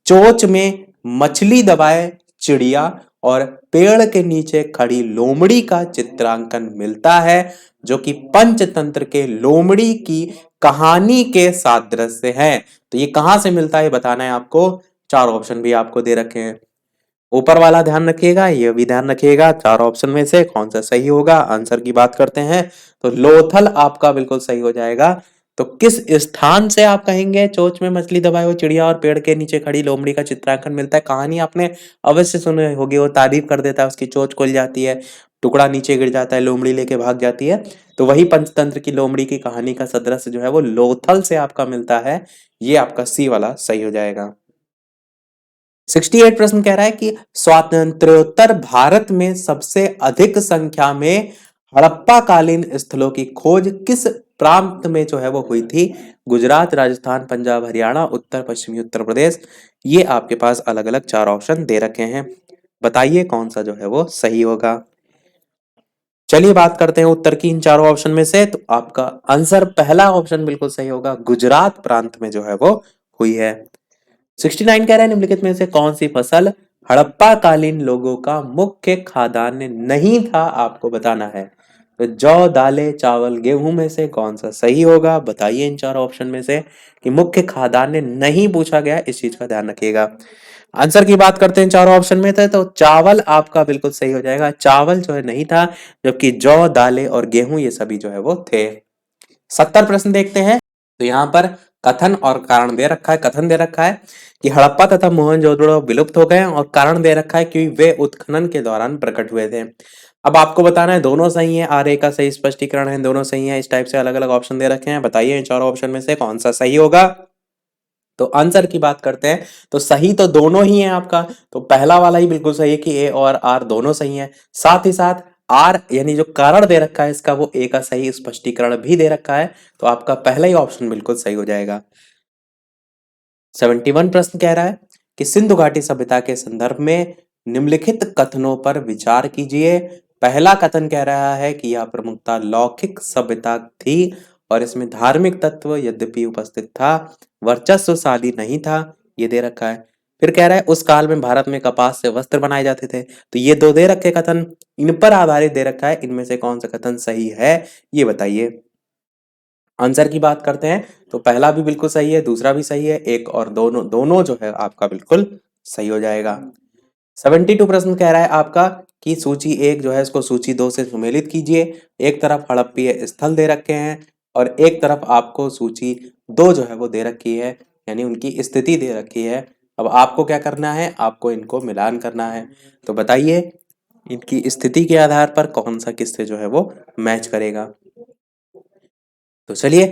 चोंच में मछली दबाए चिड़िया और पेड़ के नीचे खड़ी लोमड़ी का चित्रांकन मिलता है, जो कि पंचतंत्र के लोमड़ी की कहानी के सादृश्य है। तो ये कहां से मिलता है बताना है आपको, चार ऑप्शन भी आपको दे रखे हैं, ऊपर वाला ध्यान रखिएगा, ये भी ध्यान रखिएगा, चार ऑप्शन में से कौन सा सही होगा। आंसर की बात करते हैं तो लोथल आपका बिल्कुल सही हो जाएगा। तो किस स्थान से आप कहेंगे चोंच में मछली दबाए हुए चिड़िया और पेड़ के नीचे खड़ी लोमड़ी का चित्रांकन मिलता है, कहानी आपने अवश्य सुनी होगी, वो तारीफ कर देता है, उसकी चोंच खुल जाती है, टुकड़ा नीचे गिर जाता है, लोमड़ी लेके भाग जाती है, तो वही पंचतंत्र की लोमड़ी की कहानी का सदृश जो है वो लोथल से आपका मिलता है, ये आपका सी वाला सही हो जाएगा। 68 प्रश्न कह रहा है कि स्वातंत्र्योत्तर भारत में सबसे अधिक संख्या में हड़प्पा कालीन स्थलों की खोज किस प्रांत में जो है वो हुई थी। गुजरात, राजस्थान, पंजाब, हरियाणा, उत्तर पश्चिमी उत्तर प्रदेश, ये आपके पास अलग अलग चार ऑप्शन दे रखे हैं, बताइए कौन सा जो है वो सही होगा। चलिए बात करते हैं उत्तर की इन चारों ऑप्शन में से, तो आपका आंसर पहला ऑप्शन बिल्कुल सही होगा, गुजरात प्रांत में जो है वो हुई है। 69 कह रहा है निम्नलिखित में से कौन सी फसल हड़प्पा कालीन लोगों का मुख्य खाद्यान्न नहीं था, आपको बताना है। तो जौ, दालें, चावल, गेहूं में से कौन सा सही होगा, बताइए इन चारों ऑप्शन में से कि मुख्य खाद्यान्न नहीं पूछा गया, इस चीज का ध्यान रखिएगा। आंसर की बात करते हैं चारों ऑप्शन में थे तो चावल आपका बिल्कुल सही हो जाएगा, चावल जो है नहीं था, जबकि जौ, दालें और गेहूं ये सभी जो है वो थे। 70 प्रश्न देखते हैं। तो यहाँ पर कथन और कारण दे रखा है। कथन दे रखा है कि हड़प्पा तथा मोहनजोदड़ो विलुप्त हो गए, और कारण दे रखा है कि वे उत्खनन के दौरान प्रकट हुए थे। अब आपको बताना है दोनों सही है, आर ए का सही स्पष्टीकरण है, दोनों सही है, इस टाइप से अलग अलग ऑप्शन दे रखे हैं। बताइए इन चारों ऑप्शन में से कौन सा सही होगा। तो आंसर की बात करते हैं तो सही तो दोनों ही है आपका। तो पहला वाला ही बिल्कुल सही है कि ए और आर दोनों सही है। साथ ही साथ आर यानी जो कारण दे रखा है इसका, वो ए का सही स्पष्टीकरण भी दे रखा है। तो आपका पहला ही ऑप्शन बिल्कुल सही हो जाएगा। 71 प्रश्न कह रहा है कि सिंधु घाटी सभ्यता के संदर्भ में निम्नलिखित कथनों पर विचार कीजिए। पहला कथन कह रहा है कि यह प्रमुखता लौकिक सभ्यता थी और इसमें धार्मिक तत्व यद्यपि उपस्थित था, वर्चस्वशाली नहीं था, ये दे रखा है। फिर कह रहा है उस काल में भारत में कपास से वस्त्र बनाए जाते थे। तो ये दो दे रखे कथन, इन पर आधारित दे रखा है, इनमें से कौन सा कथन सही है ये बताइए। आंसर की बात करते हैं तो पहला भी बिल्कुल सही है, दूसरा भी सही है, एक और दोनों दोनों जो है आपका बिल्कुल सही हो जाएगा। 72 प्रश्न कह रहा है आपका कि सूची एक जो है इसको सूची दो से सुमेलित कीजिए। एक तरफ हड़प्पीय स्थल दे रखे हैं और एक तरफ आपको सूची दो जो है वो दे रखी है, यानी उनकी स्थिति दे रखी है। अब आपको क्या करना है, आपको इनको मिलान करना है। तो बताइए इनकी स्थिति के आधार पर कौन सा किससे जो है वो मैच करेगा। तो चलिए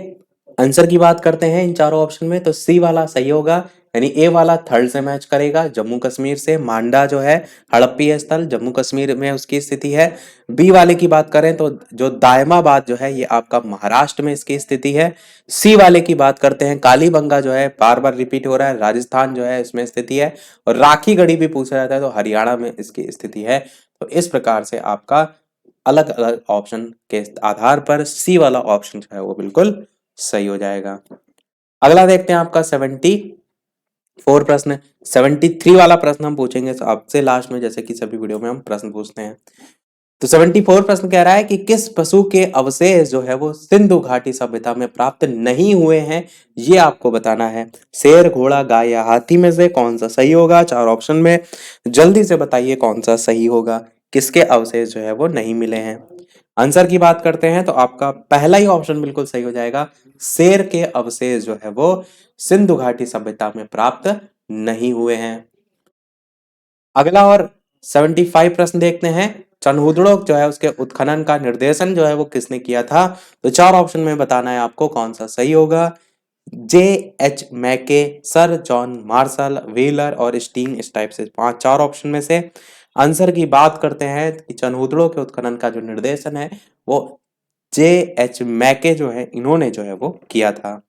आंसर की बात करते हैं इन चारों ऑप्शन में। तो सी वाला सही होगा, यानी ए वाला थर्ड से मैच करेगा, जम्मू कश्मीर से। मांडा जो है हड़प्पीय स्थल जम्मू कश्मीर में उसकी स्थिति है। बी वाले की बात करें तो जो दायमाबाद जो है ये आपका महाराष्ट्र में इसकी स्थिति है। सी वाले की बात करते हैं, कालीबंगा जो है बार बार रिपीट हो रहा है, राजस्थान जो है इसमें स्थिति है। और राखी गढ़ी भी पूछा जाता है तो हरियाणा में इसकी स्थिति है। तो इस प्रकार से आपका अलग अलग ऑप्शन के आधार पर सी वाला ऑप्शन जो है वो बिल्कुल सही हो जाएगा। अगला देखते हैं आपका 74 प्रश्न। 73 वाला प्रश्न हम पूछेंगे तो आपसे लास्ट में, जैसे कि सभी वीडियो में हम प्रश्न पूछते हैं। तो 74 प्रश्न कह रहा है कि किस पशु के अवशेष जो है वो सिंधु घाटी सभ्यता में प्राप्त नहीं हुए हैं, ये आपको बताना है। शेर, घोड़ा, गाय या हाथी में से कौन सा सही होगा, चार ऑप्शन में जल्दी से बताइए कौन सा सही होगा, किसके अवशेष जो है वो नहीं मिले हैं। आंसर की बात करते हैं तो आपका पहला ही ऑप्शन बिल्कुल सही हो जाएगा, शेर के अवशेष जो है वो सिंधु घाटी सभ्यता में प्राप्त नहीं हुए हैं। अगला और 75 प्रश्न देखते हैं। चनहुदड़ो जो है उसके उत्खनन का निर्देशन जो है वो किसने किया था। तो चार ऑप्शन में बताना है आपको कौन सा सही होगा। जे एच मैके, सर जॉन मार्शल, व्हीलर और स्टीन, इस टाइप से पांच चार ऑप्शन में से आंसर की बात करते हैं कि चनहुदड़ो के उत्खनन का जो निर्देशन है वो जे एच मैके जो है इन्होंने जो है वो किया था।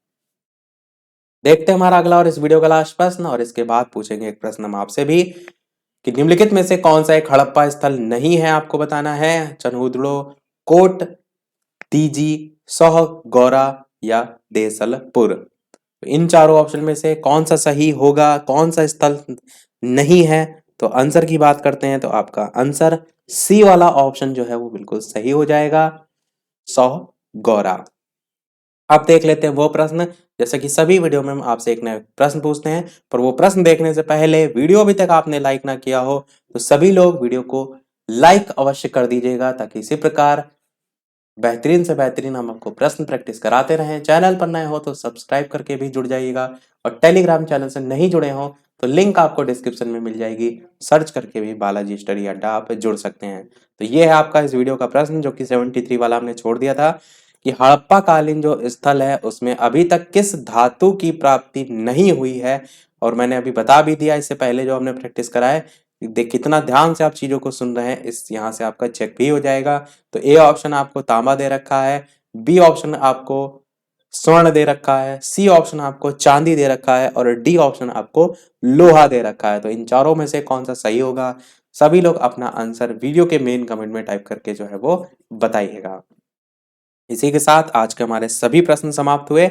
देखते हैं हमारा अगला और इस वीडियो का लास्ट प्रश्न, और इसके बाद पूछेंगे एक प्रश्न हम आपसे भी कि निम्नलिखित में से कौन सा एक हड़प्पा स्थल नहीं है, आपको बताना है। चनहुदड़ो, कोट, तीजी, सौह, गौरा या देसलपुर। तो इन चारों ऑप्शन में से कौन सा सही होगा, कौन सा स्थल नहीं है। तो आंसर की बात करते हैं तो आपका आंसर सी वाला ऑप्शन जो है वो बिल्कुल सही हो जाएगा, सौह, गौरा। अब देख लेते हैं वो प्रश्न, जैसे कि सभी वीडियो में हम आपसे एक नया प्रश्न पूछते हैं, पर वो प्रश्न देखने से पहले वीडियो अभी तक आपने लाइक ना किया हो तो सभी लोग वीडियो को लाइक अवश्य कर दीजिएगा, ताकि इसी प्रकार बेहतरीन से बेहतरीन हम आपको प्रश्न प्रैक्टिस कराते रहें। चैनल पर नए हो तो सब्सक्राइब करके भी जुड़ जाइएगा, और टेलीग्राम चैनल से नहीं जुड़े हो तो लिंक आपको डिस्क्रिप्शन में मिल जाएगी, सर्च करके भी बालाजी स्टडी अड्डा आप जुड़ सकते हैं। तो ये है आपका इस वीडियो का प्रश्न, जो कि 73 वाला हमने छोड़ दिया था कि हड़प्पा कालीन जो स्थल है उसमें अभी तक किस धातु की प्राप्ति नहीं हुई है। और मैंने अभी बता भी दिया इससे पहले जो हमने प्रैक्टिस करा है। देख कितना ध्यान से आप चीजों को सुन रहे हैं, इस यहाँ से आपका चेक भी हो जाएगा। तो ए ऑप्शन आपको तांबा दे रखा है, बी ऑप्शन आपको स्वर्ण दे रखा है, सी ऑप्शन आपको चांदी दे रखा है, और डी ऑप्शन आपको लोहा दे रखा है। तो इन चारों में से कौन सा सही होगा, सभी लोग अपना आंसर वीडियो के मेन कमेंट में टाइप करके जो है वो बताइएगा। इसी के साथ आज के हमारे सभी प्रश्न समाप्त हुए।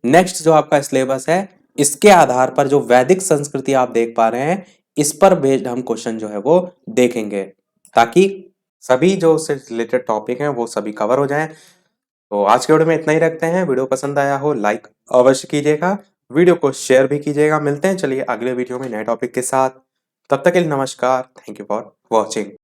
नेक्स्ट जो आपका सिलेबस है इसके आधार पर जो वैदिक संस्कृति आप देख पा रहे हैं, इस पर बेस्ड हम क्वेश्चन जो है वो देखेंगे, ताकि सभी जो उससे रिलेटेड टॉपिक हैं वो सभी कवर हो जाएं। तो आज के वीडियो में इतना ही रखते हैं। वीडियो पसंद आया हो लाइक अवश्य कीजिएगा, वीडियो को शेयर भी कीजिएगा। मिलते हैं चलिए अगले वीडियो में नए टॉपिक के साथ। तब तक के लिए नमस्कार। Thank you for watching.